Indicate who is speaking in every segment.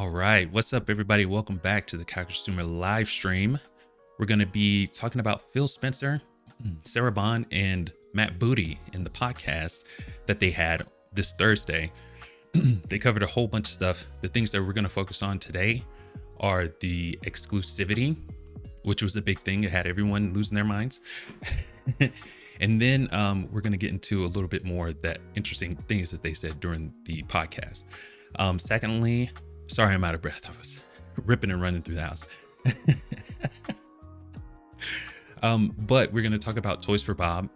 Speaker 1: All right, what's up, everybody? Welcome back to the Consumer live stream. We're going to be talking about Phil Spencer, Sarah Bond, and Matt Booty in the podcast that they had this Thursday. They covered a whole bunch of stuff. The things that we're going to focus on today are the exclusivity, which was a big thing. It had everyone losing their minds. And then we're going to get into a little bit more that interesting things that they said during the podcast. Secondly, sorry, I'm out of breath. I was ripping and running through the house. But we're going to talk about Toys for Bob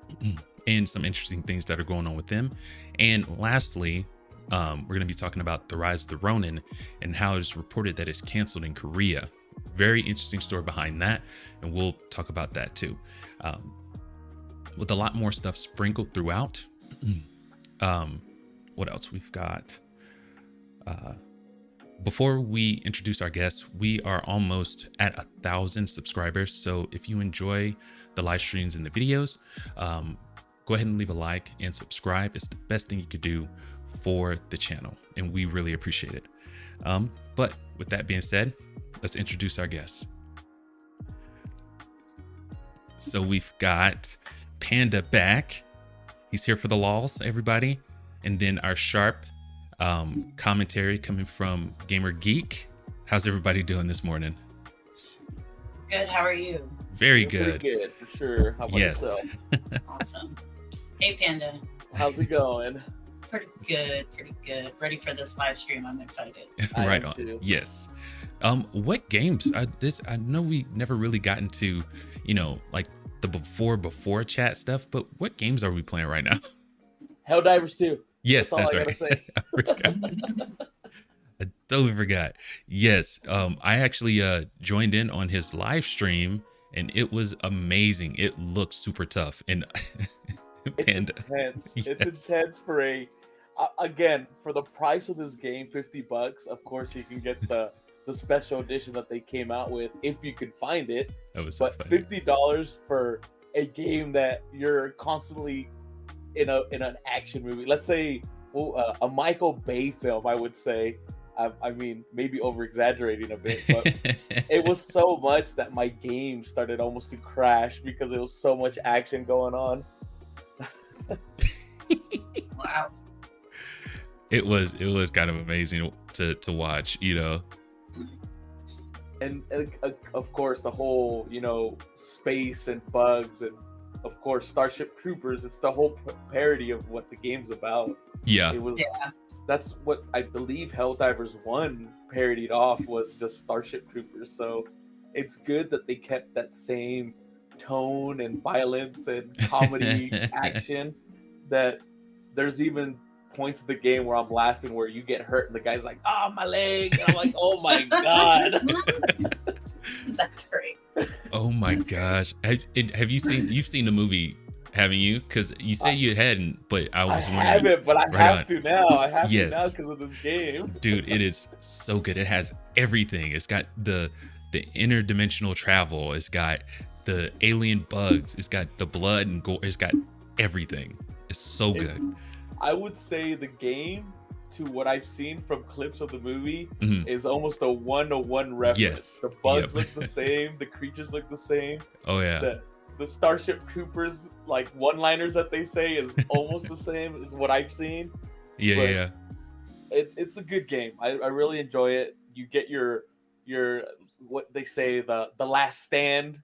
Speaker 1: and some interesting things that are going on with them. And lastly, we're going to be talking about the rise of the Ronin and how it's reported that it's canceled in Korea. Very interesting story behind that. And we'll talk about that too. With a lot more stuff sprinkled throughout. What else we've got? Before we introduce our guests, we are almost at 1,000 subscribers. So if you enjoy the live streams and the videos, go ahead and leave a like and subscribe. It's the best thing you could do for the channel, and we really appreciate it. But with that being said, let's introduce our guests. So we've got Panda back. He's here for the lols, everybody. And then our sharp commentary coming from Gamer Geek. How's everybody doing this morning?
Speaker 2: Good. How are you?
Speaker 1: Very good.
Speaker 3: Pretty good, for sure. How about yourself?
Speaker 2: Awesome. Hey, Panda.
Speaker 3: How's it going?
Speaker 2: Pretty good. Pretty good. Ready for this live stream. I'm excited.
Speaker 1: Right on.
Speaker 3: Too.
Speaker 1: Yes. What games? I know we never really got into, like the before chat stuff, but what games are we playing right now?
Speaker 3: Helldivers 2.
Speaker 1: Yes,
Speaker 3: that's
Speaker 1: right.
Speaker 3: Gotta say.
Speaker 1: I totally forgot. Yes, I actually joined in on his live stream, and it was amazing. It looked super tough, and
Speaker 3: Panda. It's intense. Yes. It's intense for again, for the price of this game, $50. Of course, you can get the special edition that they came out with if you could find it.
Speaker 1: That was so
Speaker 3: but
Speaker 1: funny.
Speaker 3: $50 for a game that you're constantly in an action movie. Let's say a Michael Bay film, I would say. I mean, maybe over exaggerating a bit, but it was so much that my game started almost to crash because there was so much action going on.
Speaker 2: Wow.
Speaker 1: It was kind of amazing to watch,
Speaker 3: And of course, the whole, space and bugs and, of course, Starship Troopers. It's the whole parody of what the game's about.
Speaker 1: Yeah.
Speaker 3: It was. Yeah. That's what I believe Helldivers 1 parodied off, was just Starship Troopers. So it's good that they kept that same tone and violence and comedy action. That there's even points of the game where I'm laughing where you get hurt and the guy's like, "Oh, my leg!" And I'm like, "Oh my god."
Speaker 2: That's great.
Speaker 1: Oh my gosh. Have you seen the movie, haven't you? Because you say you hadn't, but I was wondering.
Speaker 3: I haven't, but I have to now. I have
Speaker 1: to
Speaker 3: now because of this game.
Speaker 1: Dude, it is so good. It has everything. It's got the interdimensional travel. It's got the alien bugs. It's got the blood and gore. It's got everything. It's so good.
Speaker 3: I would say the game, to what I've seen from clips of the movie, is almost a 1-to-1 reference.
Speaker 1: Yes.
Speaker 3: The bugs look the same. The creatures look the same.
Speaker 1: Oh yeah.
Speaker 3: The Starship Troopers, like, one-liners that they say is almost the same as what I've seen.
Speaker 1: Yeah.
Speaker 3: It's a good game. I really enjoy it. You get your what they say, the last stand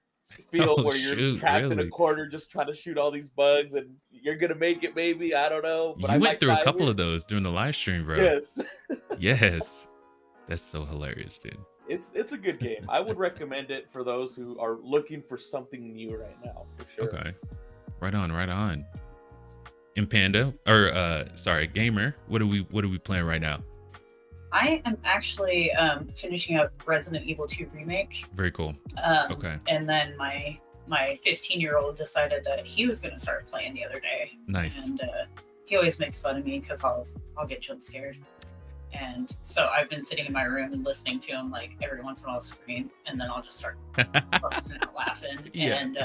Speaker 3: feel, where you're trapped in a corner just trying to shoot all these bugs, and you're gonna make it, maybe. I don't know. But
Speaker 1: you went through a couple of those during the live stream, bro.
Speaker 3: Yes.
Speaker 1: Yes. That's so hilarious, dude.
Speaker 3: It's a good game. I would recommend it for those who are looking for something new right now, for sure.
Speaker 1: Okay. Right on. And Panda, or Gamer, what are we playing right now?
Speaker 2: I am actually finishing up Resident Evil 2 Remake.
Speaker 1: Very cool. Okay.
Speaker 2: And then my 15-year-old decided that he was going to start playing the other day.
Speaker 1: Nice.
Speaker 2: And he always makes fun of me because I'll get jump scared. And so I've been sitting in my room and listening to him, like, every once in a while scream, and then I'll just start busting out laughing. Yeah. And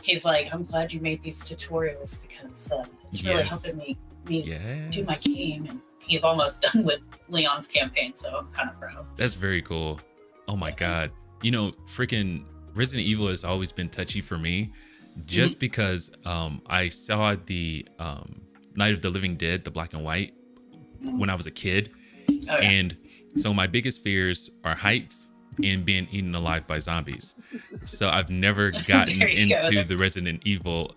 Speaker 2: he's like, "I'm glad you made these tutorials because it's really helping me do my game." And he's almost done with Leon's campaign, so I'm kind of proud.
Speaker 1: That's very cool. Oh my God. You know, freaking Resident Evil has always been touchy for me, just because I saw the Night of the Living Dead, the black and white, when I was a kid.
Speaker 2: Oh, yeah.
Speaker 1: And so my biggest fears are heights and being eaten alive by zombies. So I've never gotten into the Resident Evil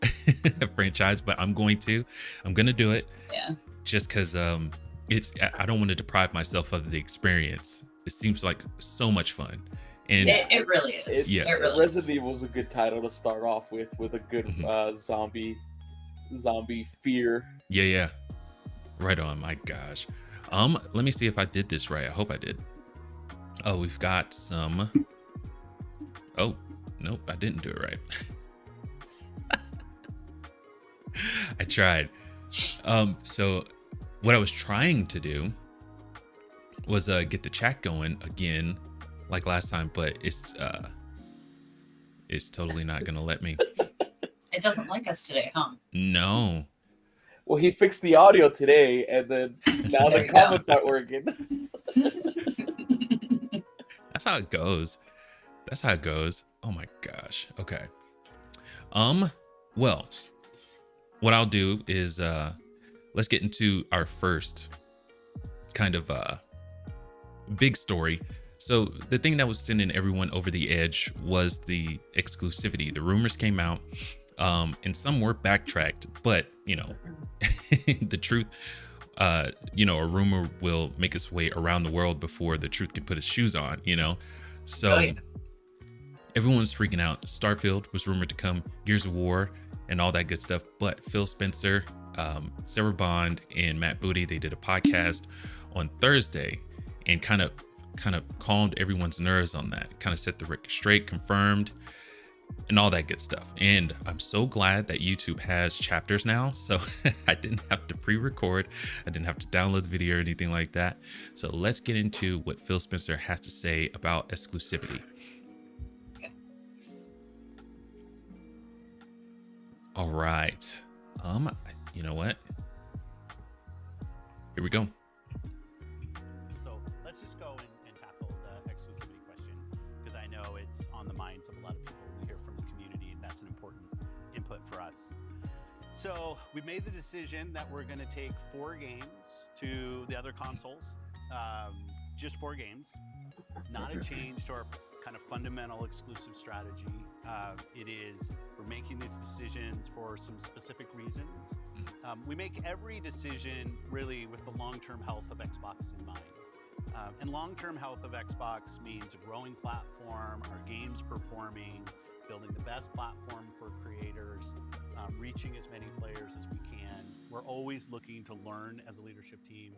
Speaker 1: franchise, but I'm going to do it.
Speaker 2: Yeah.
Speaker 1: Just because I don't want to deprive myself of the experience. It seems like so much fun. And
Speaker 2: it really is.
Speaker 3: It really Resident Evil is a good title to start off with a good zombie fear.
Speaker 1: Yeah. Right on. My gosh. Let me see if I did this right. I hope I did. Oh, we've got some. Oh, nope, I didn't do it right. I tried. So what I was trying to do was get the chat going again like last time, but it's totally not gonna let me.
Speaker 2: It doesn't like us today, huh?
Speaker 1: No.
Speaker 3: Well, he fixed the audio today, and then now the comments aren't working.
Speaker 1: That's how it goes. Oh my gosh. Okay. Well, what I'll do is let's get into our first kind of big story. So the thing that was sending everyone over the edge was the exclusivity. The rumors came out, and some were backtracked, but you know, the truth, you know, a rumor will make its way around the world before the truth can put its shoes on, you know? So everyone's freaking out. Starfield was rumored to come, Gears of War and all that good stuff. But Phil Spencer, Sarah Bond and Matt Booty, they did a podcast on Thursday and kind of calmed everyone's nerves on that, kind of set the record straight, confirmed, and all that good stuff. And I'm so glad that YouTube has chapters now, so I didn't have to pre-record, I didn't have to download the video or anything like that. So let's get into what Phil Spencer has to say about exclusivity. All right, you know what, here we go.
Speaker 4: So let's just go and tackle the exclusivity question, because I know it's on the minds of a lot of people. We hear from the community, and that's an important input for us. So we made the decision that we're going to take 4 games to the other consoles, just 4 games, not a change to our kind of fundamental exclusive strategy. We're making these decisions for some specific reasons. We make every decision really with the long-term health of Xbox in mind. And long-term health of Xbox means a growing platform, our games performing, building the best platform for creators, reaching as many players as we can. We're always looking to learn as a leadership team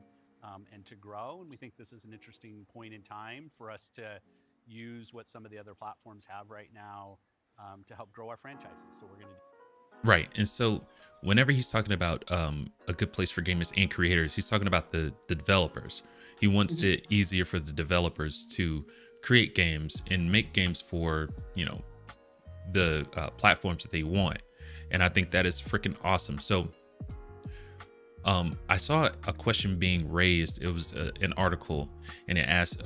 Speaker 4: and to grow. And we think this is an interesting point in time for us to use what some of the other platforms have right now to help grow our franchises. So we're going to do.
Speaker 1: Right. And so whenever he's talking about a good place for gamers and creators, he's talking about the developers. He wants it easier for the developers to create games and make games for, you know, the platforms that they want. And I think that is freaking awesome. So I saw a question being raised. It was an article, and it asked,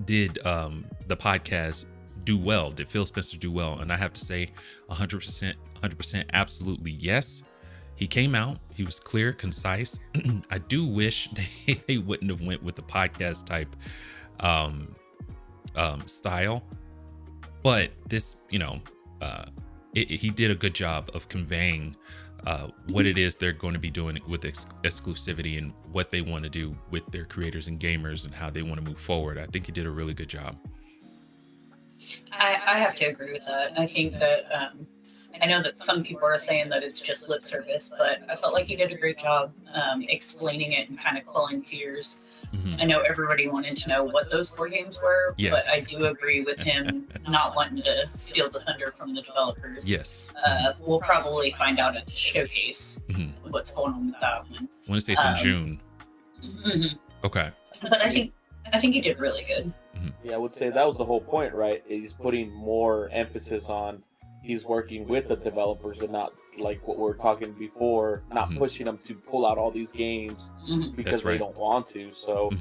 Speaker 1: did the podcast do well? Did Phil Spencer do well? And I have to say 100%, absolutely yes. He came out, he was clear, concise. I do wish they wouldn't have went with the podcast type style, but this, you know, he did a good job of conveying what it is they're going to be doing with exclusivity and what they want to do with their creators and gamers and how they want to move forward. I think he did a really good job.
Speaker 2: I have to agree with that. I think that I know that some people are saying that it's just lip service, but I felt like he did a great job explaining it and kind of quelling fears. I know everybody wanted to know what those 4 games were, but I do agree with him not wanting to steal the thunder from the developers.
Speaker 1: Yes.
Speaker 2: We'll probably find out at the showcase what's going on with that one.
Speaker 1: I want to say it's in June. Okay.
Speaker 2: But I think he did really good.
Speaker 3: Yeah, I would say that was the whole point, right? He's putting more emphasis on he's working with the developers and not like what we were talking before, not pushing them to pull out all these games because they don't want to. So,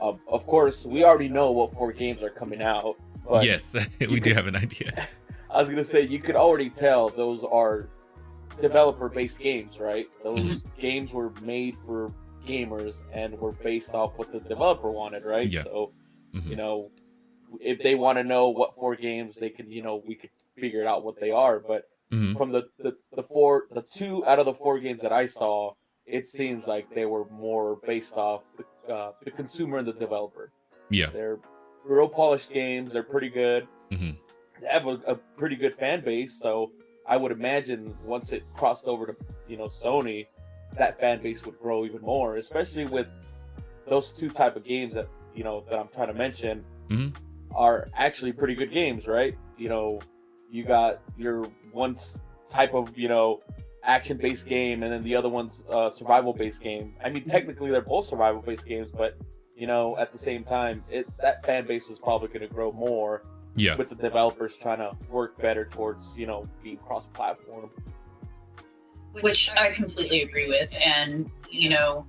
Speaker 3: of course, we already know what 4 games are coming out. But
Speaker 1: yes, we do have an idea.
Speaker 3: I was gonna say you could already tell those are developer-based games, right? Those games were made for gamers and were based off what the developer wanted, right?
Speaker 1: Yeah.
Speaker 3: So, you know, if they want to know what 4 games, they can, you know, we could figure it out what they are. But from the 2 out of the 4 games that I saw, it seems like they were more based off the consumer and the developer.
Speaker 1: Yeah,
Speaker 3: they're real polished games. They're pretty good. They have a pretty good fan base, so I would imagine once it crossed over to, you know, Sony, that fan base would grow even more, especially with those 2 type of games that, you know, that I'm trying to mention are actually pretty good games, right? You know, you got your one type of, you know, action-based game, and then the other one's survival-based game. I mean, technically they're both survival-based games, but, you know, at the same time, that fan base is probably going to grow more.
Speaker 1: Yeah.
Speaker 3: With the developers trying to work better towards, you know, being cross-platform.
Speaker 2: Which I completely agree with. And, you know,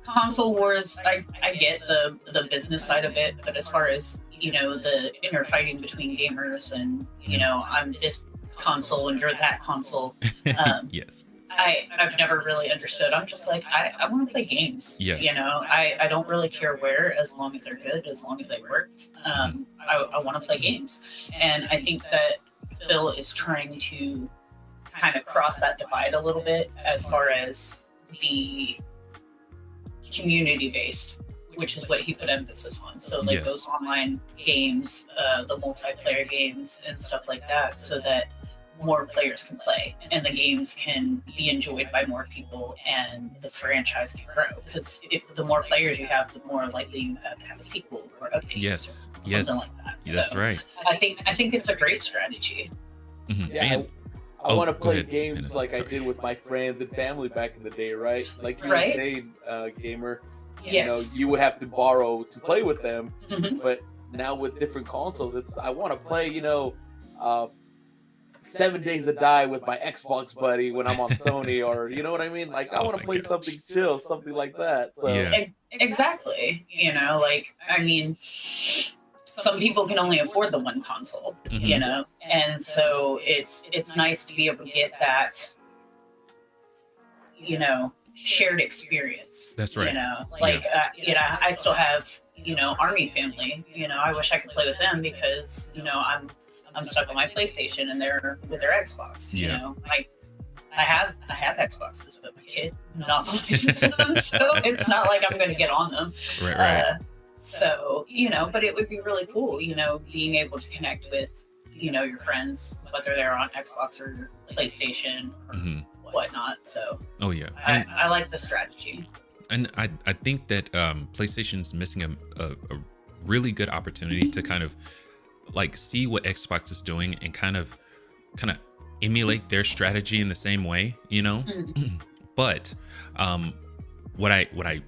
Speaker 2: console wars, I get the business side of it, but as far as, you know, the inner fighting between gamers and, you know, I'm this console and you're that console.
Speaker 1: Yes.
Speaker 2: I've never really understood. I'm just like, I want to play games.
Speaker 1: Yes.
Speaker 2: You know, I don't really care where, as long as they're good, as long as they work. I want to play games. And I think that Phil is trying to kind of cross that divide a little bit as far as the community based, which is what he put emphasis on. So like those online games, the multiplayer games and stuff like that, so that more players can play and the games can be enjoyed by more people and the franchise can grow. Because if the more players you have, the more likely you have to have a sequel or updates or something like that.
Speaker 1: That's right.
Speaker 2: I think it's a great strategy.
Speaker 3: Yeah, I want to play games like I did with my friends and family back in the day, right? Like you were saying, Gamer, you know, you would have to borrow to play with them, but now with different consoles, I want to play, you know, 7 Days to Die with my Xbox buddy when I'm on Sony, or you know what I mean? Like I want to play something chill, something like that. So
Speaker 2: exactly, you know, like I mean, some people can only afford the one console, you know, and so it's nice to be able to get that, you know, shared experience.
Speaker 1: That's right.
Speaker 2: You know, like you know, I still have, you know, Army family. You know, I wish I could play with them because, you know, I'm stuck on my PlayStation and they're with their Xbox. You know, I have Xboxes, but my kid not licensed them, so it's not like I'm going to get on them.
Speaker 1: Right.
Speaker 2: So, you know, but it would be really cool, you know, being able to connect with, you know, your friends, whether they're on Xbox or PlayStation or whatnot. So, I like the strategy.
Speaker 1: And I think that PlayStation's missing a really good opportunity to kind of like see what Xbox is doing and kind of emulate their strategy in the same way, you know. But what I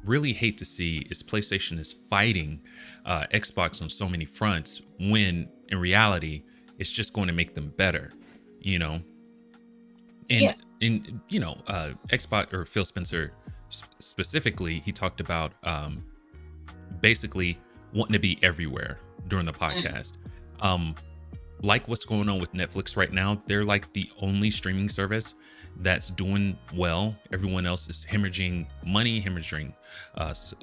Speaker 1: really hate to see is PlayStation is fighting Xbox on so many fronts when in reality it's just going to make them better, you know. And you know, Xbox, or Phil Spencer specifically, he talked about basically wanting to be everywhere during the podcast. Like what's going on with Netflix right now, they're like the only streaming service that's doing well. Everyone else is hemorrhaging money, hemorrhaging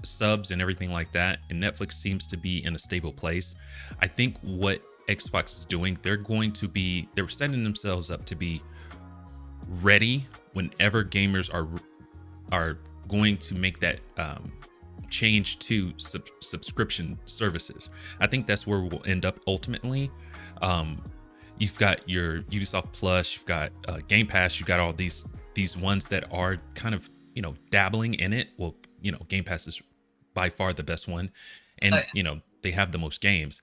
Speaker 1: subs and everything like that, and Netflix seems to be in a stable place. I think what Xbox is doing, they're setting themselves up to be ready whenever gamers are going to make that change to subscription services. I think that's where we'll end up ultimately. You've got your Ubisoft Plus, you've got Game Pass, you've got all these ones that are kind of, you know, dabbling in it. Well, you know, Game Pass is by far the best one, and you know, they have the most games.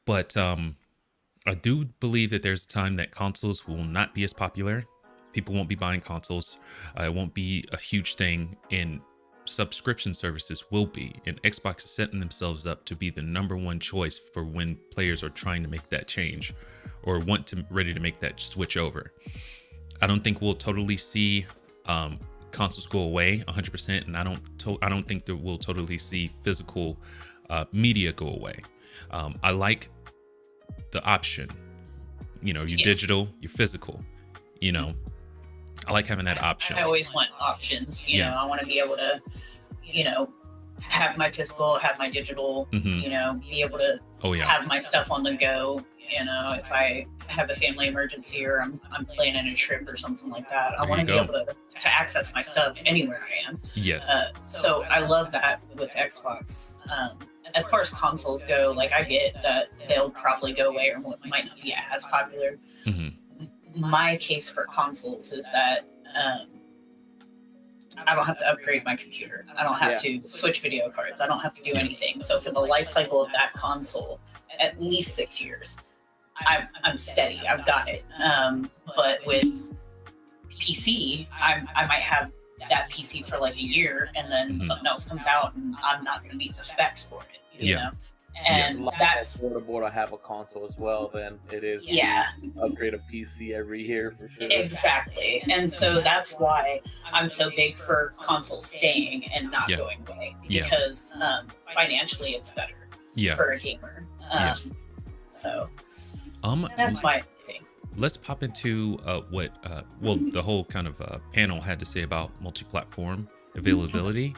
Speaker 1: But I do believe that there's a time that consoles will not be as popular. People won't be buying consoles. It won't be a huge thing in subscription services will be, and Xbox is setting themselves up to be the number one choice for when players are trying to make that change or ready to make that switch over. I don't think we'll totally see consoles go away 100%, and I don't think that we'll totally see physical media go away. I like the option, you're digital, you're physical, I like having that option.
Speaker 2: I always want options, you know, I want to be able to, have my physical, have my digital, be able to have my stuff on the go. If I have a family emergency or I'm planning a trip or something like that, I want to be able to access my stuff anywhere I am.
Speaker 1: Yes.
Speaker 2: So I love that with Xbox. As far as consoles go, like I get that they'll probably go away or might not be as popular. My case for consoles is that I don't have to upgrade my computer. I don't have to switch video cards. I don't have to do anything. So for the life cycle of that console, at least 6 years, I'm steady. I've got it. But with PC, I might have that PC for like a year, and then something else comes out, and I'm not going to meet the specs for it. You know? And that's
Speaker 3: affordable to have a console as well than it is to upgrade a PC every year for sure.
Speaker 2: Exactly. And so that's why I'm so big for consoles staying and not going away, because financially it's better for a gamer. So that's my thing.
Speaker 1: Let's pop into what the whole kind of panel had to say about multi-platform availability,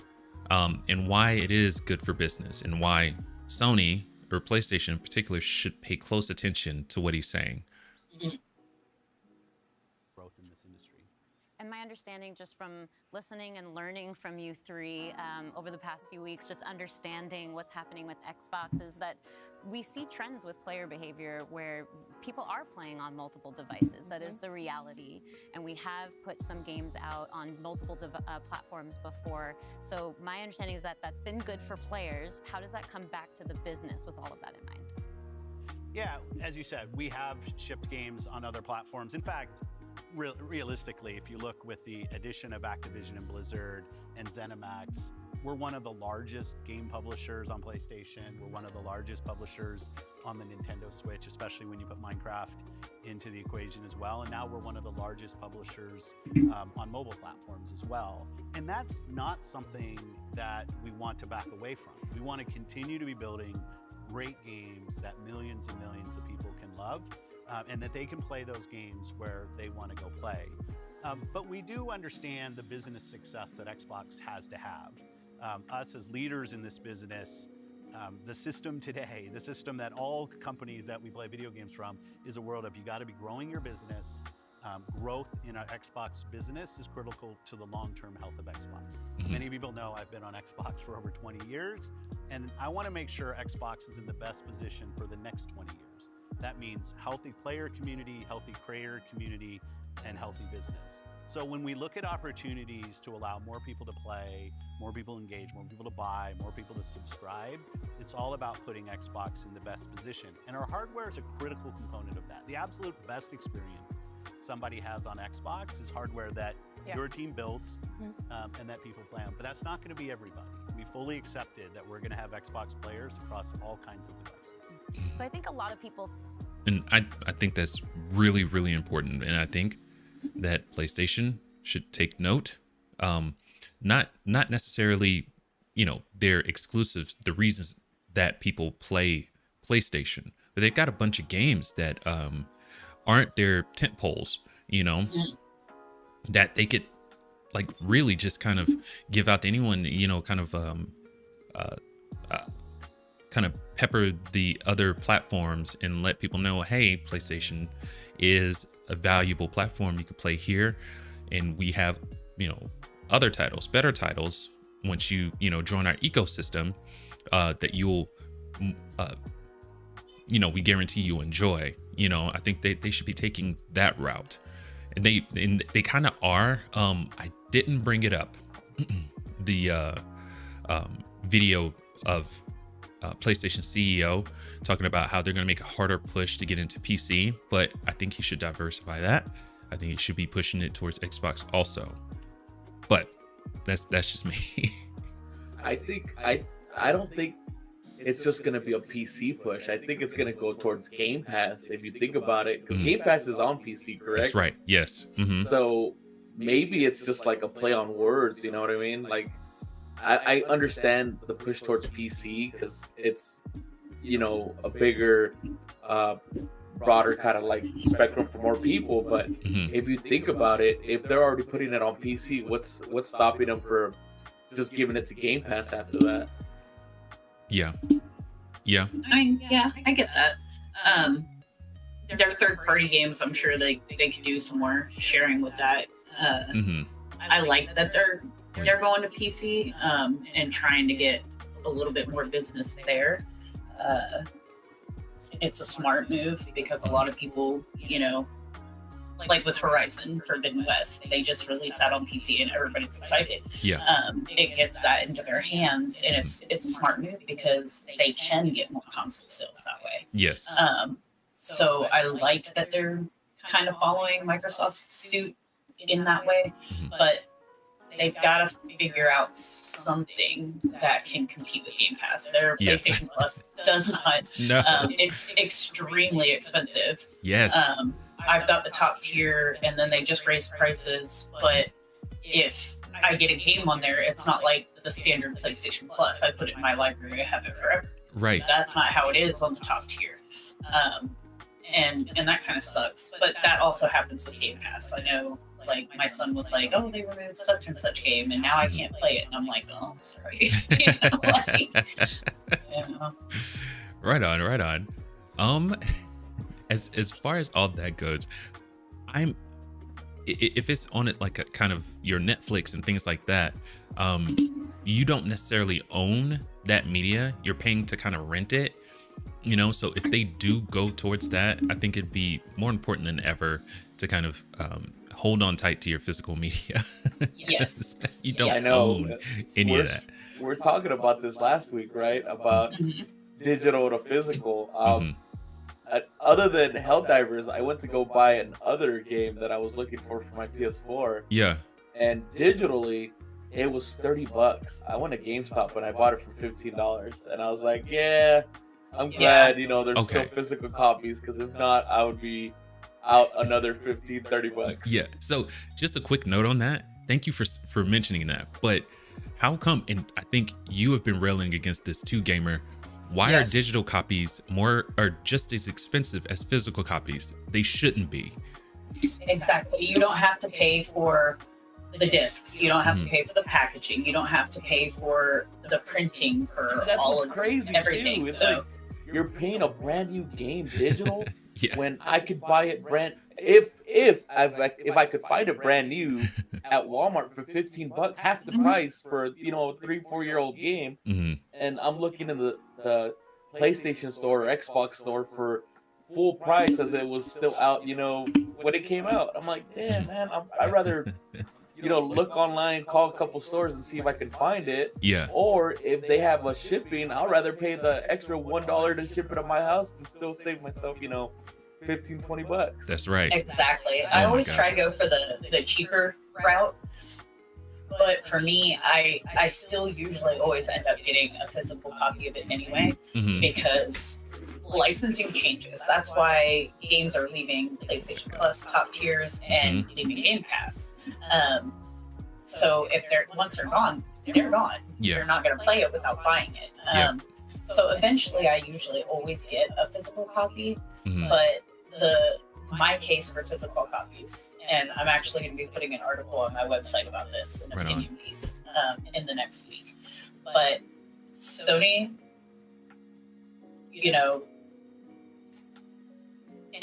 Speaker 1: and why it is good for business, and why Sony or PlayStation in particular should pay close attention to what he's saying.
Speaker 4: Growth in this industry.
Speaker 5: And my understanding, just from listening and learning from you three over the past few weeks, just understanding what's happening with Xbox, is that we see trends with player behavior where people are playing on multiple devices. That is the reality. And we have put some games out on multiple platforms before. So my understanding is that that's been good for players. How does that come back to the business with all of that in mind?
Speaker 4: Yeah, as you said, we have shipped games on other platforms. In fact, realistically, if you look with the addition of Activision and Blizzard and ZeniMax, we're one of the largest game publishers on PlayStation. We're one of the largest publishers on the Nintendo Switch, especially when you put Minecraft into the equation as well. And now we're one of the largest publishers on mobile platforms as well. And that's not something that we want to back away from. We want to continue to be building great games that millions and millions of people can love, and that they can play those games where they want to go play. But we do understand the business success that Xbox has to have. Us as leaders in this business, the system today, the system that all companies that we play video games from, is a world of you got to be growing your business. Growth in our Xbox business is critical to the long-term health of Xbox. Many people know I've been on Xbox for over 20 years, and I want to make sure Xbox is in the best position for the next 20 years. That means healthy player community, healthy creator community, and healthy business. So when we look at opportunities to allow more people to play, more people to engage, more people to buy, more people to subscribe, it's all about putting Xbox in the best position. And our hardware is a critical component of that. The absolute best experience somebody has on Xbox is hardware that your team builds and that people play on. But that's not going to be everybody. We fully accepted that we're going to have Xbox players across all kinds of devices.
Speaker 5: So I think a lot of people...
Speaker 1: And I think that's really, really important. And I think that PlayStation should take note. Not necessarily, their exclusives, the reasons that people play PlayStation, but they've got a bunch of games that aren't their tent poles, that they could like really just kind of give out to anyone, kind of pepper the other platforms and let people know, hey, PlayStation is a valuable platform. You can play here, and we have, other titles, better titles, once you join our ecosystem, that you'll, we guarantee you enjoy. I think they should be taking that route, and they kind of are. I didn't bring it up, the video of PlayStation CEO talking about how they're going to make a harder push to get into PC, but I think he should diversify that. I think he should be pushing it towards Xbox also. But that's just me.
Speaker 3: I don't think it's just gonna be a PC push. I think it's gonna go towards Game Pass if you think about it, because Game Pass is on PC, correct?
Speaker 1: That's right. Yes.
Speaker 3: So maybe it's just like a play on words. You know what I mean? Like I understand the push towards PC because it's, you know, a bigger, broader kind of like spectrum for more people. But if you think about it, if they're already putting it on PC, what's stopping them from just giving it to Game Pass after that?
Speaker 1: Yeah.
Speaker 2: I mean, yeah, I get that. They're third-party games. I'm sure they could do some more sharing with that. I like that they're going to PC and trying to get a little bit more business there. It's a smart move because a lot of people, you know, like with Horizon Forbidden West, they just released that on PC and everybody's excited. It gets that into their hands, and it's a smart move because they can get more console sales that way.
Speaker 1: Yes.
Speaker 2: So I like that they're kind of following Microsoft's suit in that way, but they've got to figure out something that can compete with Game Pass. Their PlayStation Plus does not.
Speaker 1: No.
Speaker 2: It's extremely expensive.
Speaker 1: Yes.
Speaker 2: I've got the top tier, and then they just raised prices. But if I get a game on there, it's not like the standard PlayStation Plus. I put it in my library, I have it forever.
Speaker 1: Right.
Speaker 2: That's not how it is on the top tier. And that kind of sucks. But that also happens with Game Pass. I know, like, my son was like, "Oh, they removed such and such game, and now I can't play it." And I'm like, "Oh, sorry." You know, like, you know.
Speaker 1: Right on. As far as all that goes, if it's on it like a kind of your Netflix and things like that, you don't necessarily own that media. You're paying to kind of rent it, you know. So if they do go towards that, I think it'd be more important than ever to kind of hold on tight to your physical media.
Speaker 2: Yes.
Speaker 1: You don't own any of that.
Speaker 3: We're talking about this last week, right? About digital to physical. Other than Helldivers, I went to go buy another game that I was looking for my PS4.
Speaker 1: Yeah.
Speaker 3: And digitally, it was $30. I went to GameStop and I bought it for $15. And I was like, yeah, I'm glad, you know, there's still physical copies, because if not, I would be out another $15-30.
Speaker 1: Yeah. So just a quick note on that. Thank you for mentioning that. But how come, and I think you have been railing against this too, Gamer, why are digital copies just as expensive as physical copies? They shouldn't be.
Speaker 2: Exactly. You don't have to pay for the discs. You don't have to pay for the packaging. You don't have to pay for the printing for all of
Speaker 3: crazy
Speaker 2: everything.
Speaker 3: Too. It's
Speaker 2: so
Speaker 3: like you're paying a brand new game digital
Speaker 1: Yeah.
Speaker 3: when I could buy it brand. If I could find it brand new at Walmart for $15, half the price for, you know, a 3-4 year old game, and I'm looking in the PlayStation store or Xbox store for full price as it was still out, you know, when it came out. I'm like, damn, man, I'd rather, you know, look online, call a couple stores and see if I can find it.
Speaker 1: Yeah.
Speaker 3: Or if they have a shipping, I'd rather pay the extra $1 to ship it to my house to still save myself, you know, $15-20.
Speaker 1: That's right.
Speaker 2: Exactly. I always try to go for the cheaper route. But for me, I still usually always end up getting a physical copy of it anyway, because licensing changes. That's why games are leaving PlayStation Plus top tiers and leaving Game Pass. So if once they're gone, they're gone.
Speaker 1: Yeah.
Speaker 2: You're not going to play it without buying it. So eventually, I usually always get a physical copy, but my case for physical copies, and I'm actually going to be putting an article on my website about this, an opinion piece, in the next week. But Sony, you know,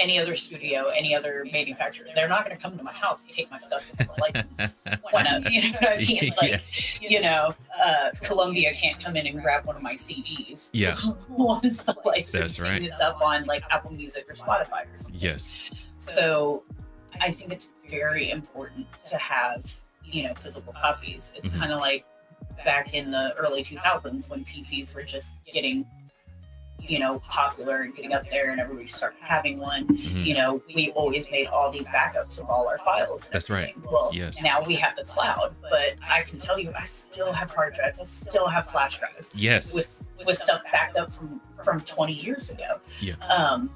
Speaker 2: any other studio, any other manufacturer, they're not going to come to my house and take my stuff because the license went up. You know what I mean? Like, you know, Columbia can't come in and grab one of my CDs.
Speaker 1: Yeah.
Speaker 2: Once the license is up on like Apple Music or Spotify or something.
Speaker 1: Yes.
Speaker 2: So I think it's very important to have, you know, physical copies. It's kind of like back in the early 2000s when PCs were just getting, popular and getting up there and everybody started having one, we always made all these backups of all our files.
Speaker 1: That's right.
Speaker 2: Well,
Speaker 1: Yes.
Speaker 2: now we have the cloud, but I can tell you, I still have hard drives. I still have flash drives.
Speaker 1: Yes.
Speaker 2: With stuff backed up from 20 years ago.
Speaker 1: Yeah.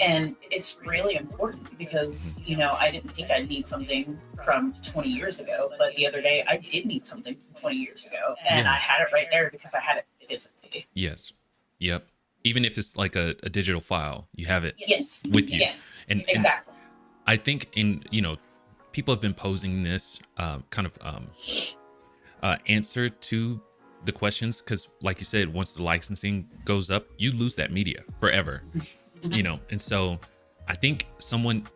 Speaker 2: And it's really important because, I didn't think I'd need something from 20 years ago, but the other day I did need something from 20 years ago, and I had it right there because I had it physically.
Speaker 1: Yes. Yep. Even if it's like a digital file, you have it with you.
Speaker 2: Yes.
Speaker 1: And
Speaker 2: exactly.
Speaker 1: I think people have been posing this kind of answer to the questions because, like you said, once the licensing goes up, you lose that media forever. And so I think someone,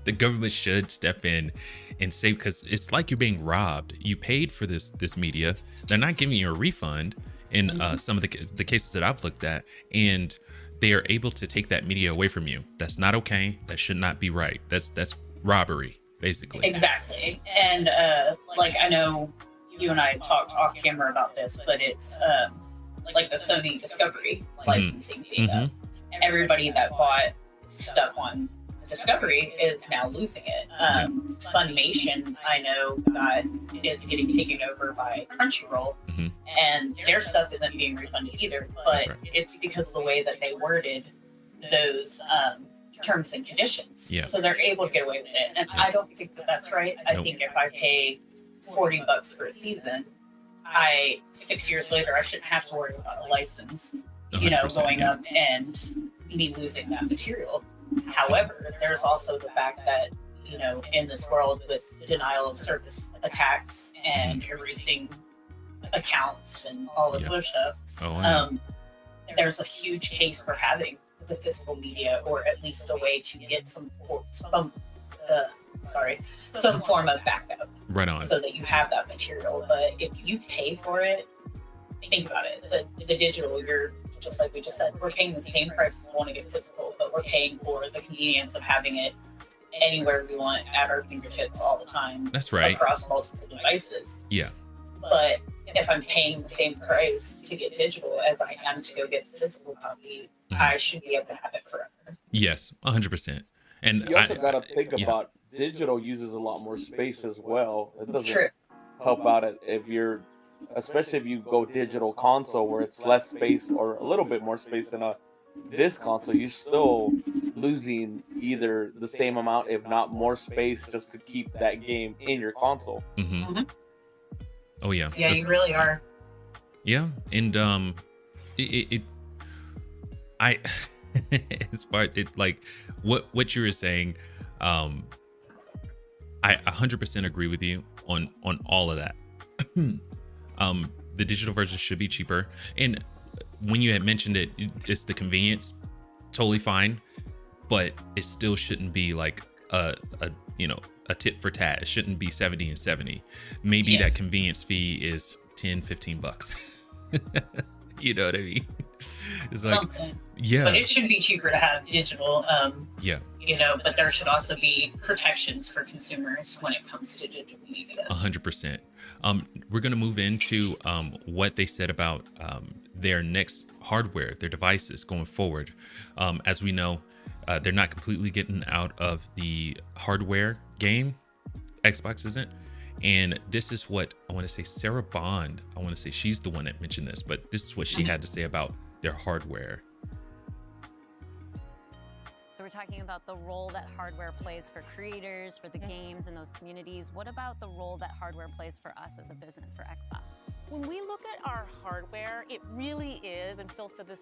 Speaker 1: the government should step in and say, because it's like you're being robbed. You paid for this media. They're not giving you a refund in some of the cases that I've looked at, and they are able to take that media away from you. That's not okay. That should not be right. That's robbery, basically.
Speaker 2: Exactly. And I know you and I talked off camera about this, but it's like the Sony Discovery licensing being up. Everybody that bought stuff on Discovery is now losing it. Funimation, I know, is getting taken over by Crunchyroll, and their stuff isn't being refunded either. But it's because of the way that they worded those terms and conditions.
Speaker 1: Yeah.
Speaker 2: So they're able to get away with it. And I don't think that that's right. I think if I pay $40 for a season, 6 years later, I shouldn't have to worry about a license, going up and me losing that material. However, there's also the fact that, in this world with denial of service attacks and erasing accounts and all this other stuff, there's a huge case for having the physical media, or at least a way to get some form of backup.
Speaker 1: Right on.
Speaker 2: So that you have that material. But if you pay for it, think about it. The digital, you're just like we just said, we're paying the same price as we want to get physical, but we're paying for the convenience of having it anywhere we want at our fingertips all the time.
Speaker 1: That's right.
Speaker 2: Across multiple devices.
Speaker 1: Yeah.
Speaker 2: But if I'm paying the same price to get digital as I am to go get the physical copy, I should be able to have it forever.
Speaker 1: Yes, 100%. And
Speaker 3: you also got to think about digital uses a lot more space as well. It doesn't help out especially if you go digital console where it's less space or a little bit more space than a disc console. You're still losing either the same amount, if not more space, just to keep that game in your console.
Speaker 1: Oh yeah.
Speaker 2: Yeah, you really are.
Speaker 1: Yeah, and as far like what you were saying, I 100% agree with you on all of that. The digital version should be cheaper, and when you had mentioned it's the convenience, totally fine, but it still shouldn't be like a tit for tat. It shouldn't be 70 and 70. Maybe that convenience fee is $10-15. You know what I mean? It's
Speaker 2: something.
Speaker 1: Like, yeah.
Speaker 2: But it should be cheaper to have digital.
Speaker 1: Yeah.
Speaker 2: But there should also be protections for consumers when it comes to digital media.
Speaker 1: 100%. We're going to move into what they said about their next hardware, their devices going forward. As we know, they're not completely getting out of the hardware game. Xbox isn't. And this is what I want to say, Sarah Bond, I want to say she's the one that mentioned this, but this is what she had to say about their hardware.
Speaker 5: So we're talking about the role that hardware plays for creators, for the games and those communities. What about the role that hardware plays for us as a business for Xbox?
Speaker 6: When we look at our hardware, it really is, and Phil said this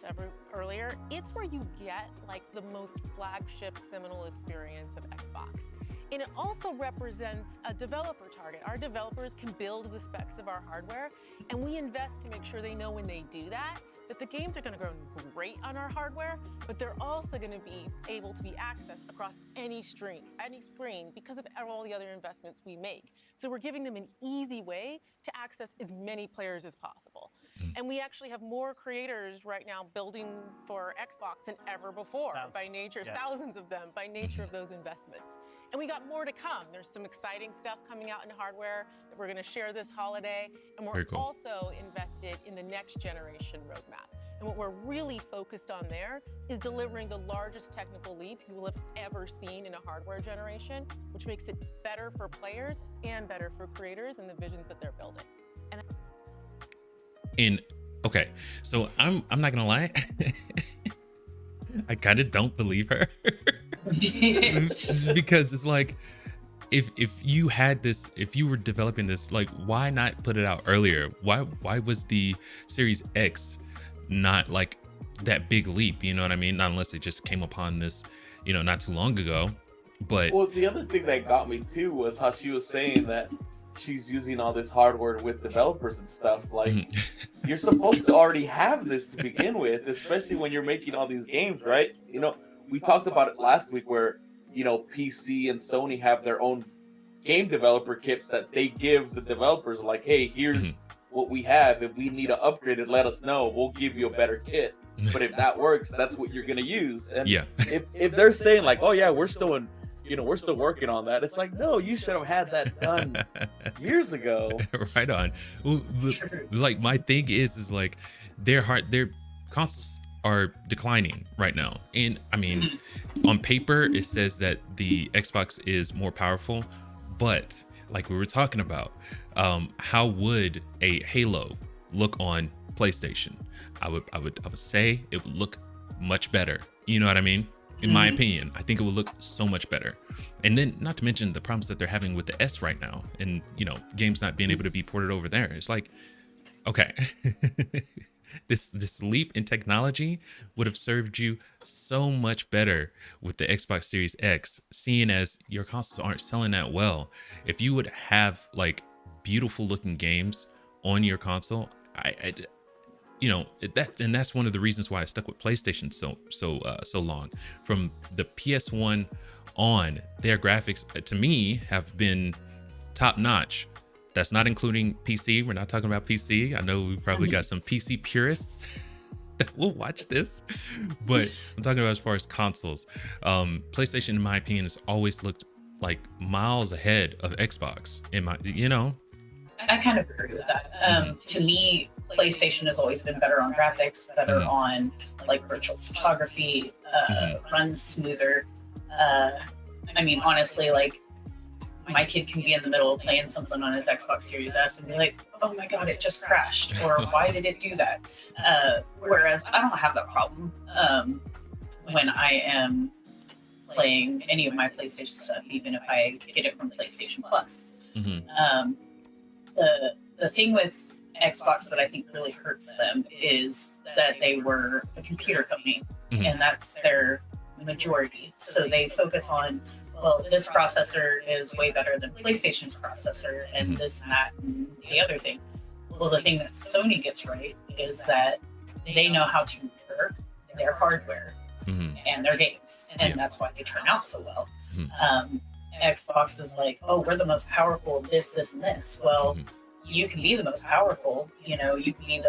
Speaker 6: earlier, it's where you get like the most flagship seminal experience of Xbox. And it also represents a developer target. Our developers can build the specs of our hardware, and we invest to make sure they know when they do that the games are going to run great on our hardware, but they're also going to be able to be accessed across any screen because of all the other investments we make. So we're giving them an easy way to access as many players as possible. And we actually have more creators right now building for Xbox than ever before by nature, thousands of them by nature of those investments. And we got more to come. There's some exciting stuff coming out in hardware that we're going to share this holiday. And we're also invested in the next generation roadmap. And what we're really focused on there is delivering the largest technical leap you will have ever seen in a hardware generation, which makes it better for players and better for creators and the visions that they're building.
Speaker 1: And okay, so I'm not gonna lie, I kind of don't believe her because it's like, if you had this, if you were developing this, like, why not put it out earlier? Why was the Series X not like that big leap? You know what I mean? Not unless they just came upon this, you know, not too long ago. But
Speaker 3: well, the other thing that got me too was how she was saying that she's using all this hardware with developers and stuff. Like, you're supposed to already have this to begin with, especially when you're making all these games, right? You know, we talked about it last week where, you know, PC and Sony have their own game developer kits that they give the developers, like, hey, here's what we have. If we need to upgrade it, let us know. We'll give you a better kit. But if that works, that's what you're gonna use. And if they're saying like, oh yeah, we're still working on that, it's like, no, you should have had that done years ago.
Speaker 1: Right on. Well, like, my thing is like, their consoles are declining right now. And I mean, on paper, it says that the Xbox is more powerful, but like we were talking about, how would a Halo look on PlayStation? I would say it would look much better. You know what I mean? In my opinion, I think it would look so much better. And then, not to mention the problems that they're having with the S right now, and, you know, games not being able to be ported over there. It's like, okay, this leap in technology would have served you so much better with the Xbox Series X, seeing as your consoles aren't selling that well. If you would have like beautiful looking games on your console, you know, that's one of the reasons why I stuck with PlayStation so long. From the PS1 on, their graphics to me have been top notch. That's not including PC. We're not talking about PC. I know we probably got some PC purists that will watch this, but I'm talking about as far as consoles. PlayStation, in my opinion, has always looked like miles ahead of Xbox.
Speaker 2: I kind of agree with that. To me, PlayStation has always been better on graphics, better on like virtual photography, runs smoother. I mean, honestly, like, my kid can be in the middle of playing something on his Xbox Series S and be like, oh my God, it just crashed, or why did it do that? Whereas I don't have that problem when I am playing any of my PlayStation stuff, even if I get it from PlayStation Plus. The thing with Xbox that I think really hurts them is that they were a computer company, and that's their majority. So they focus on, well, this processor is way better than PlayStation's processor, and this and that and the other thing. Well, the thing that Sony gets right is that they know how to work their hardware and their games, and that's why they turn out so well. Xbox is like, oh, we're the most powerful, this, and this. Well, you can be the most powerful, you know, you can be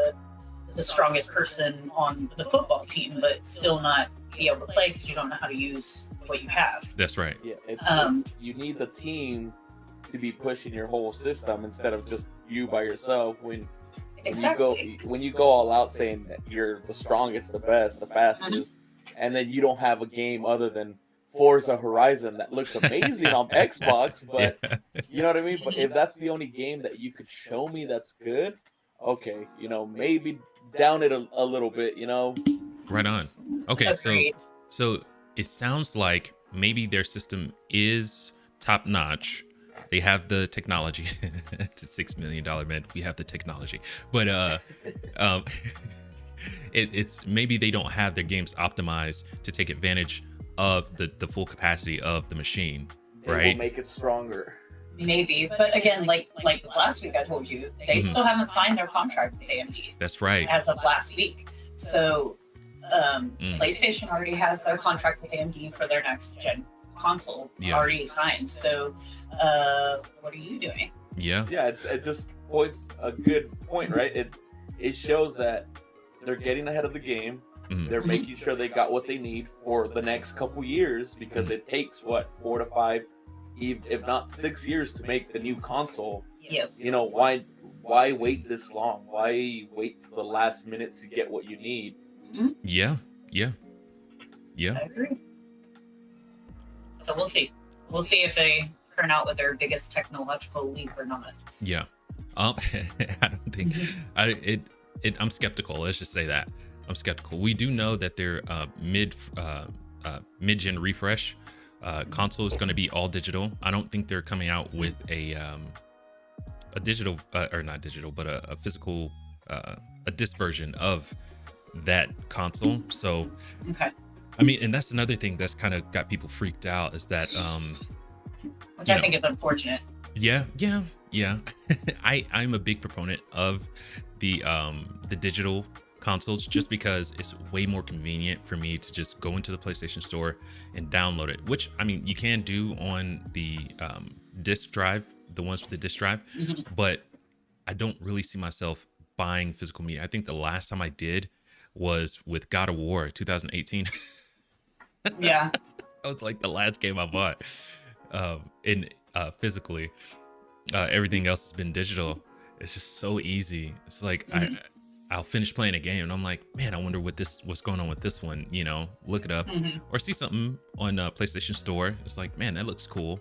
Speaker 2: the strongest person on the football team, but still not be able to play because you don't know how to use what you have.
Speaker 1: That's right.
Speaker 3: Yeah, you need the team to be pushing your whole system instead of just you by yourself. When you go all out saying that you're the strongest, the best, the fastest, and then you don't have a game other than Forza Horizon that looks amazing on Xbox, but you know what I mean? But if that's the only game that you could show me that's good, okay, you know, maybe down it a little bit, you know?
Speaker 1: Right on. Okay,
Speaker 2: Agreed.
Speaker 1: so it sounds like maybe their system is top notch. They have the technology. It's a $6 million man. We have the technology, but it's maybe they don't have their games optimized to take advantage of the full capacity of the machine, right?
Speaker 3: It will make it stronger.
Speaker 2: Maybe, but again, like last week I told you, they still haven't signed their contract with AMD.
Speaker 1: That's right.
Speaker 2: As of last week. So PlayStation already has their contract with AMD for their next gen console already signed. So what are you doing?
Speaker 1: Yeah,
Speaker 3: it just points a good point, right? It shows that they're getting ahead of the game. They're making sure they got what they need for the next couple years, because it takes 4 to 5, if not 6 years to make the new console.
Speaker 2: Yep.
Speaker 3: You know, why wait this long? Why wait to the last minute to get what you need?
Speaker 1: Yeah.
Speaker 2: I agree. So we'll see. We'll see if they turn out with their biggest technological leap or not.
Speaker 1: Yeah. I don't think I'm skeptical. Let's just say that I'm skeptical. We do know that their mid-gen refresh console is going to be all digital. I don't think they're coming out with a digital or not digital, but a physical a disc version of that console. So
Speaker 2: Okay.
Speaker 1: I mean, and that's another thing that's kind of got people freaked out is that
Speaker 2: Which I think is unfortunate.
Speaker 1: Yeah. I'm a big proponent of the digital consoles just because it's way more convenient for me to just go into the PlayStation Store and download it, which I mean you can do on the disc drive, the ones with the disc drive, but I don't really see myself buying physical media. I think the last time I did was with God of War 2018.
Speaker 2: Yeah.
Speaker 1: That was like the last game I bought in physically. Everything else has been digital. It's just so easy. It's like I'll finish playing a game and I'm like, man, I wonder what's going on with this one. You know, look it up or see something on PlayStation Store. It's like, man, that looks cool.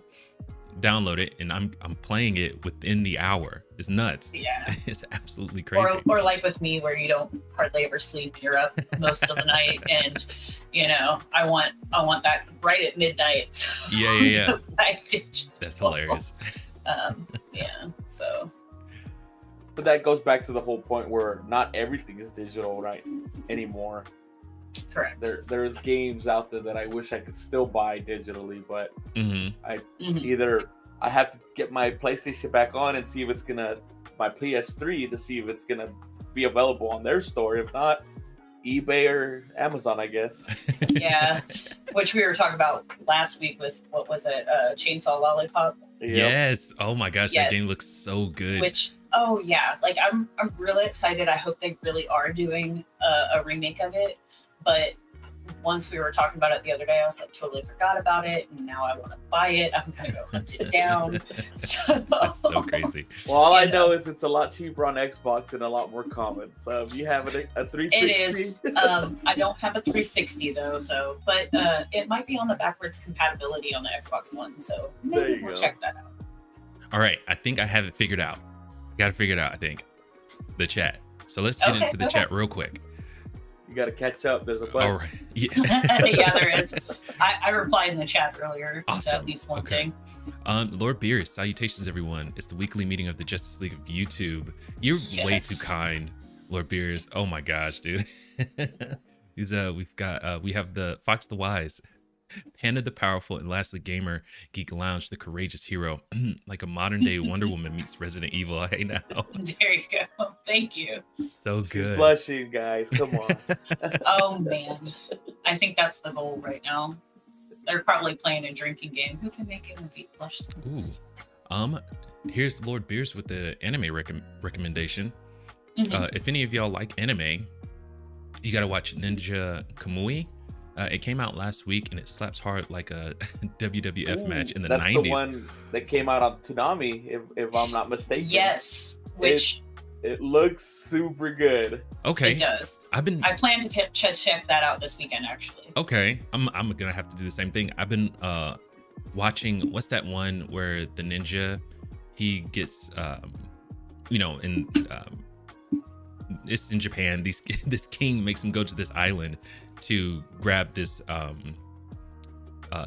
Speaker 1: Download it and I'm playing it within the hour. It's nuts.
Speaker 2: Yeah.
Speaker 1: It's absolutely crazy.
Speaker 2: Or like with me, where you don't hardly ever sleep. You're up most of the night, and you know, I want that right at midnight. So
Speaker 1: Yeah.
Speaker 2: That's
Speaker 1: hilarious.
Speaker 2: Yeah. So.
Speaker 3: But that goes back to the whole point where not everything is digital right anymore.
Speaker 2: Correct.
Speaker 3: There's games out there that I wish I could still buy digitally, but either I have to get my PlayStation back on and see if it's my PS3 to see if it's gonna be available on their store. If not, eBay or Amazon, I guess.
Speaker 2: Yeah, which we were talking about last week with what was it, Chainsaw Lollipop?
Speaker 3: Yep.
Speaker 1: Yes. Oh my gosh, that game looks so good.
Speaker 2: Like I'm really excited. I hope they really are doing a remake of it. But once we were talking about it the other day, I was like, totally forgot about it. And now I want to buy it. I'm going to go hunt it down.
Speaker 1: That's so crazy.
Speaker 3: Well, all I know is it's a lot cheaper on Xbox and a lot more common. So if you have a 360.
Speaker 2: It is. I don't have a 360 though. So, but it might be on the backwards compatibility on the Xbox One. So maybe we'll check that out.
Speaker 1: All right. I think I have it figured out. Got to figure it out, I think. The chat. So let's get into the chat real quick.
Speaker 3: You got to catch up. There's a bunch.
Speaker 1: All right. Yeah.
Speaker 2: Yeah, there is. I replied in the chat earlier to at least one thing.
Speaker 1: Lord Beers, salutations, everyone. It's the weekly meeting of the Justice League of YouTube. You're way too kind, Lord Beers. Oh my gosh, dude. We have the Fox the Wise, Panda the Powerful, and lastly, Gamer Geek Lounge, the courageous hero. Like a modern day Wonder Woman meets Resident Evil. Hey now.
Speaker 2: There you go. Thank you.
Speaker 1: So good.
Speaker 3: She's blushing, guys. Come on.
Speaker 2: Oh man, I think that's the goal right now. They're probably playing a drinking game. Who can make it blush?
Speaker 1: Ooh. Here's Lord Beers with the anime recommendation. If any of y'all like anime, you gotta watch Ninja Kamui. It came out last week and it slaps hard like a WWF match in the 90s.
Speaker 3: That's the one that came out on Toonami, if I'm not mistaken.
Speaker 2: Yes, which
Speaker 3: it looks super good.
Speaker 1: Okay,
Speaker 2: it does. I plan to check that out this weekend, actually.
Speaker 1: Okay, I'm gonna have to do the same thing. I've been watching, what's that one where the ninja, he gets it's in Japan. This king makes him go to this island to grab this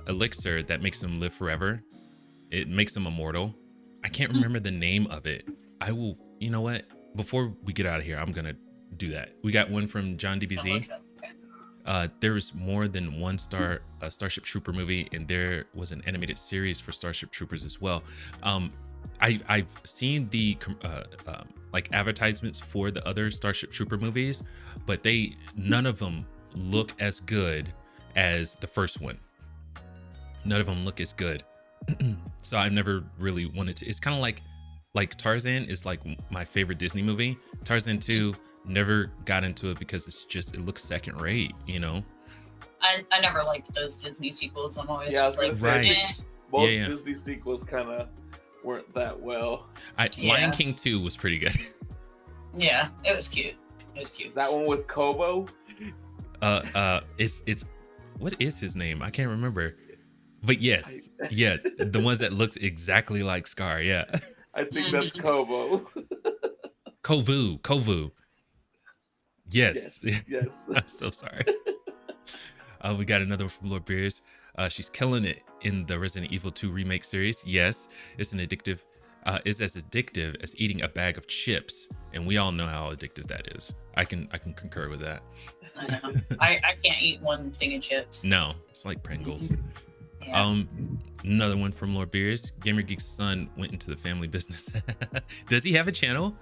Speaker 1: elixir that makes him live forever. It makes him immortal. I can't remember the name of it. I will, you know what? Before we get out of here, I'm gonna do that. We got one from John DBZ. There's more than one Starship Trooper movie, and there was an animated series for Starship Troopers as well. I've seen the like advertisements for the other Starship Trooper movies, but none of them look as good as the first one. None of them look as good. So I never really wanted to. It's kind of like Tarzan is like my favorite Disney movie. Tarzan 2, never got into it because it looks second rate, you know.
Speaker 2: I never liked those Disney sequels. I'm always
Speaker 3: just like,
Speaker 1: right.
Speaker 3: Most Disney sequels kind of weren't that well.
Speaker 1: Lion King 2 was pretty good.
Speaker 2: Yeah, it was cute. It was cute.
Speaker 3: Is that one with Kobo?
Speaker 1: It's what is his name? I can't remember. But yes, yeah, the ones that looks exactly like Scar. Yeah,
Speaker 3: I think that's Kobo.
Speaker 1: Kovu. Yes.
Speaker 3: Yes.
Speaker 1: I'm so sorry. We got another one from Lord Beers. She's killing it in the Resident Evil 2 remake series. Yes, it's as addictive as eating a bag of chips, and we all know how addictive that is. I can concur with that.
Speaker 2: I know. I can't eat one thing of chips.
Speaker 1: No, it's like Pringles.
Speaker 2: Yeah.
Speaker 1: Another one from Lord Beers. Gamer Geek's son went into the family business. Does he have a channel?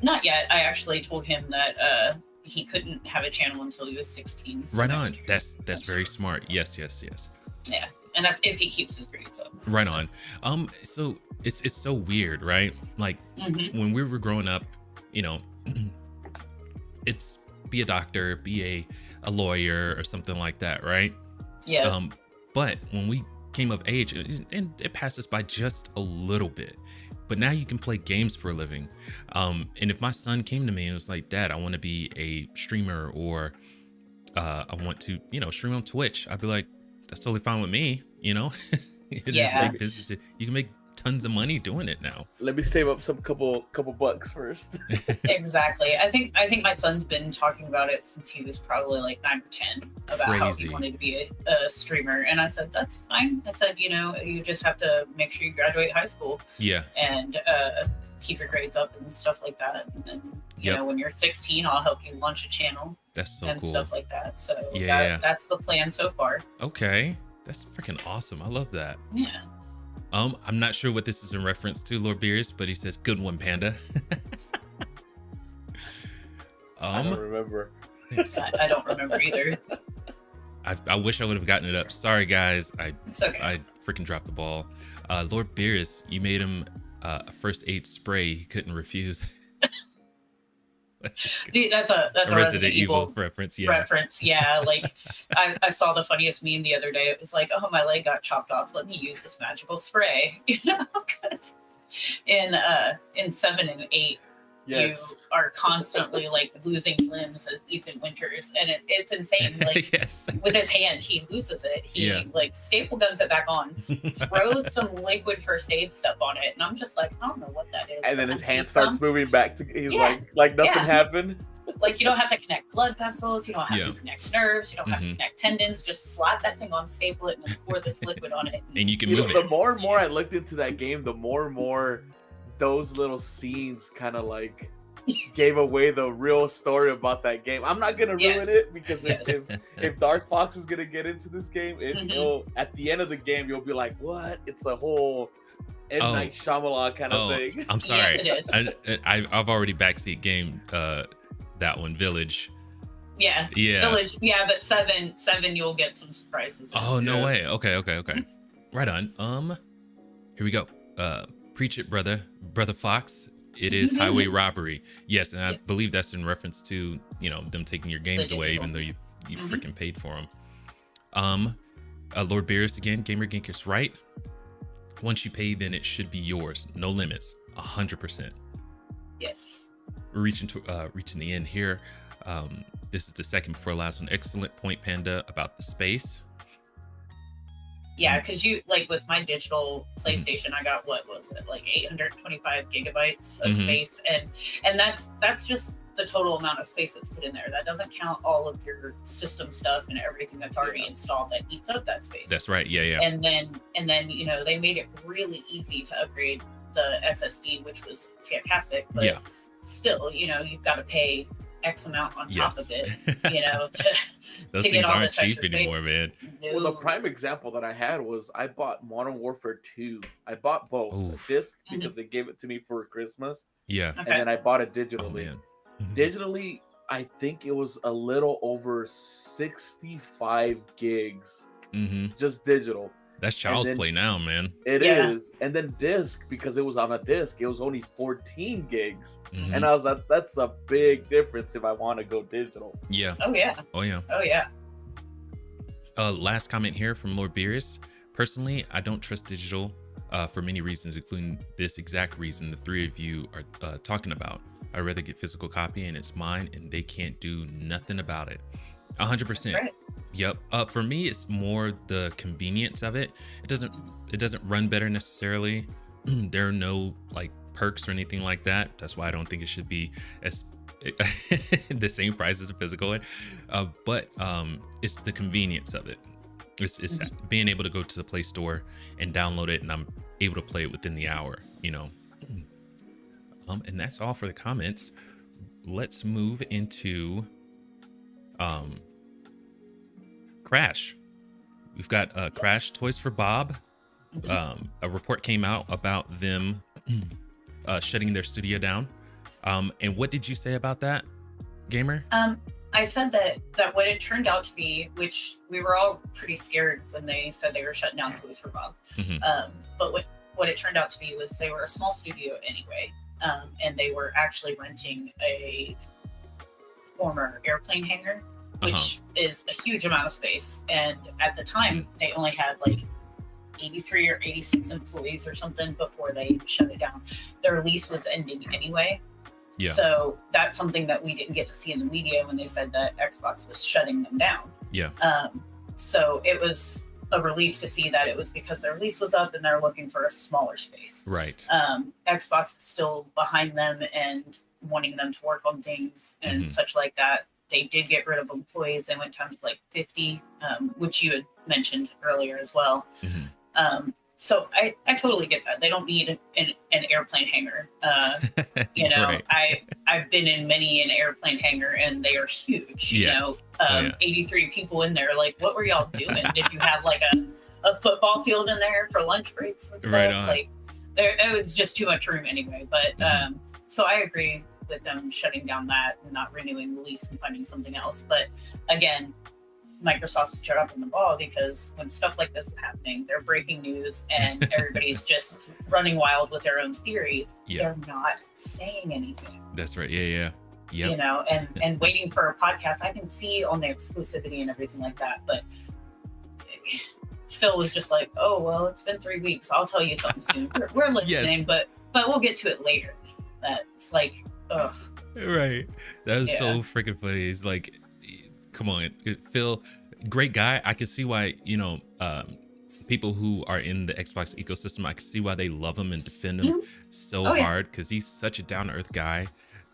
Speaker 2: Not yet. I actually told him that he couldn't have a channel until he was 16. So
Speaker 1: right on. That's very smart. Yes.
Speaker 2: Yeah, and that's if he keeps his grades up.
Speaker 1: Right on. So it's so weird, right? Like when we were growing up, you know, it's be a doctor, be a lawyer or something like that, right?
Speaker 2: Yeah.
Speaker 1: But when we came of age, and it passed us by just a little bit, but now you can play games for a living. And if my son came to me and was like, Dad, I want to be a streamer, or I want to, you know, stream on Twitch, I'd be like, that's totally fine with me, you know? It is big business. You can make tons of money doing it now.
Speaker 3: Let me save up some couple bucks first.
Speaker 2: Exactly. I think my son's been talking about it since he was probably like 9 or 10 about how he wanted to be a streamer, and I said that's fine. I said, you know, you just have to make sure you graduate high school.
Speaker 1: Yeah.
Speaker 2: And keep your grades up and stuff like that. And then you know, when you're 16, I'll help you launch a channel.
Speaker 1: That's so
Speaker 2: and
Speaker 1: cool.
Speaker 2: Stuff like that. So that's the plan so far.
Speaker 1: Okay. That's freaking awesome. I love that.
Speaker 2: Yeah.
Speaker 1: I'm not sure what this is in reference to, Lord Beers, but he says, "Good one, Panda."
Speaker 3: I don't remember.
Speaker 2: I don't remember either.
Speaker 1: I wish I would have gotten it up. Sorry, guys.
Speaker 2: It's okay.
Speaker 1: I freaking dropped the ball. Lord Beers, you made him a first aid spray he couldn't refuse.
Speaker 2: That's a Resident Evil
Speaker 1: reference.
Speaker 2: Yeah, like I saw the funniest meme the other day. It was like, oh, my leg got chopped off, let me use this magical spray. You know, because in 7 and 8 you are constantly like losing limbs as Ethan Winters, and it's insane. Like with his hand he loses it, he like staple guns it back on, throws some liquid first aid stuff on it, and I'm just like, I don't know what that is,
Speaker 3: and then his hand starts moving back to he's like nothing happened.
Speaker 2: Like, you don't have to connect blood vessels, you don't have to connect nerves, you don't have to connect tendons, just slap that thing on, staple it, and pour this liquid on it,
Speaker 1: and you can move it.
Speaker 3: The more and more I looked into that game, the more and more those little scenes kind of like gave away the real story about that game. I'm not gonna ruin it, because if Dark Fox is gonna get into this game, it'll at the end of the game you'll be like, what? It's a whole M. Night Shyamalan kind of thing.
Speaker 1: I'm sorry.
Speaker 2: Yes, it is.
Speaker 1: I've already backseat game that one, Village.
Speaker 2: Yeah. Village. Yeah, but 7 you'll get some surprises.
Speaker 1: Oh, no way. Okay. Right on. Here we go. Preach it, brother Fox. It is highway robbery. Yes, and I believe that's in reference to, you know, them taking your games away, even though you freaking paid for them. Lord Beerus again, Gamer Geek is right. Once you pay, then it should be yours. No limits. 100%.
Speaker 2: Yes.
Speaker 1: We're reaching the end here. This is the second before last one. Excellent point, Panda, about the space.
Speaker 2: Yeah, because you, like, with my digital PlayStation, I got, what was it, like 825 gigabytes of space, and that's just the total amount of space that's put in there. That doesn't count all of your system stuff and everything that's already installed that eats up that space.
Speaker 1: That's right. Yeah.
Speaker 2: And then you know, they made it really easy to upgrade the SSD, which was fantastic. But still, you know, you've got to pay X amount on top of it, you know, to get all this extra space anymore, man.
Speaker 3: No. Well, the prime example that I had was I bought Modern Warfare 2. I bought both a disc because they gave it to me for Christmas.
Speaker 1: Yeah.
Speaker 3: And then I bought it digitally. Digitally, I think it was a little over 65 gigs. Just digital.
Speaker 1: That's child's play now, man.
Speaker 3: It is. And then disc, because it was on a disc, it was only 14 gigs. And I was like, that's a big difference if I want to go digital.
Speaker 1: Yeah.
Speaker 2: Oh, yeah.
Speaker 1: Last comment here from Lord Beerus. Personally, I don't trust digital for many reasons, including this exact reason the three of you are talking about. I'd rather get physical copy and it's mine, and they can't do nothing about it. 100%.
Speaker 2: Right.
Speaker 1: Yep. For me, it's more the convenience of it. It doesn't run better necessarily. There are no like perks or anything like that. That's why I don't think it should be as the same price as a physical one. But it's the convenience of it. It's being able to go to the Play Store and download it, and I'm able to play it within the hour, you know. And that's all for the comments. Let's move into Crash. We've got Crash Toys for Bob. A report came out about them shutting their studio down. And what did you say about that, Gamer?
Speaker 2: I said that what it turned out to be, which we were all pretty scared when they said they were shutting down Toys for Bob. But what it turned out to be was they were a small studio anyway, and they were actually renting a former airplane hangar, which is a huge amount of space. And at the time, they only had like 83 or 86 employees or something before they shut it down. Their lease was ending anyway.
Speaker 1: Yeah.
Speaker 2: So that's something that we didn't get to see in the media when they said that Xbox was shutting them down.
Speaker 1: Yeah.
Speaker 2: So it was a relief to see that it was because their lease was up and they're looking for a smaller space.
Speaker 1: Right.
Speaker 2: Xbox is still behind them and wanting them to work on things and such like that. They did get rid of employees. They went down to like 50, which you had mentioned earlier as well. So I totally get that. They don't need an airplane hangar. You know,
Speaker 1: Right.
Speaker 2: I've been in many an airplane hangar and they are huge. You know, 83 people in there. Like, what were y'all doing? Did you have like a football field in there for lunch breaks and stuff?
Speaker 1: Right on.
Speaker 2: Like, it was just too much room anyway. But so I agree with them shutting down that and not renewing the lease and finding something else. But again, Microsoft's dropping the ball because when stuff like this is happening, they're breaking news and everybody's just running wild with their own theories. They're not saying anything.
Speaker 1: That's right. Yeah.
Speaker 2: You know, and waiting for a podcast, I can see on the exclusivity and everything like that. But Phil was just like, "Oh well, it's been 3 weeks. I'll tell you something soon. We're listening, but we'll get to it later." That's like, ugh.
Speaker 1: Right. That was so freaking funny. It's like, come on, Phil, great guy. I can see why, you know, people who are in the Xbox ecosystem, I can see why they love him and defend him so hard, because he's such a down-to-earth guy,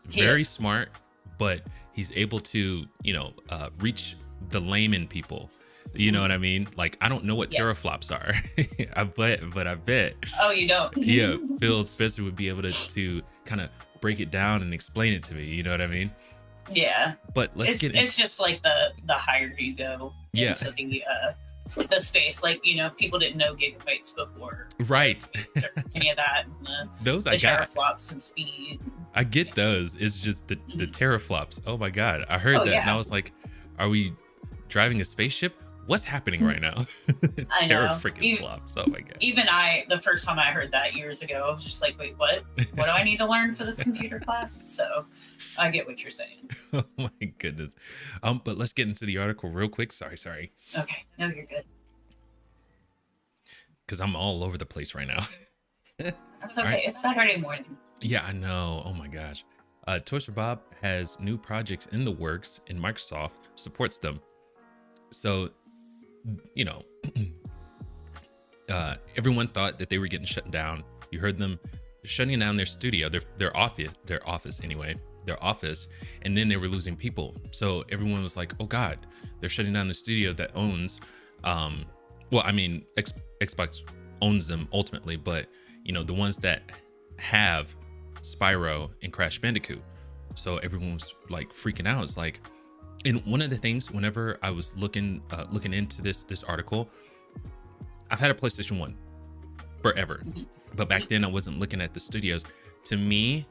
Speaker 1: very smart, but he's able to, you know, reach the layman people. You know what I mean? Like, I don't know what teraflops are, but I bet.
Speaker 2: Oh, you don't?
Speaker 1: Yeah, Phil Spencer would be able to kind of break it down and explain it to me. You know what I mean?
Speaker 2: Yeah,
Speaker 1: but
Speaker 2: it's just like the higher you go into the space, like, you know, people didn't know gigabytes before,
Speaker 1: right?
Speaker 2: Any of that, and
Speaker 1: those
Speaker 2: the teraflops and speed.
Speaker 1: I get those. It's just the teraflops. Oh my god, I heard that and I was like, are we driving a spaceship? What's happening right now?
Speaker 2: I know.
Speaker 1: Freaking flops. Oh my god.
Speaker 2: Even the first time I heard that years ago, I was just like, wait, what? What do I need to learn for this computer class? So I get what you're saying.
Speaker 1: Oh my goodness. But let's get into the article real quick. Sorry.
Speaker 2: Okay. No, you're good.
Speaker 1: Because I'm all over the place right now.
Speaker 2: That's okay. Right. It's Saturday morning.
Speaker 1: Yeah, I know. Oh my gosh. Toys for Bob has new projects in the works and Microsoft supports them. So, you know, everyone thought that they were getting shut down. You heard them shutting down their studio, their office, and then they were losing people. So everyone was like, oh god, they're shutting down the studio that owns, well, I mean, Xbox owns them ultimately, but you know, the ones that have Spyro and Crash Bandicoot. So everyone was like freaking out. It's like, and one of the things, whenever I was looking into this article, I've had a PlayStation 1 forever, but back then I wasn't looking at the studios. To me,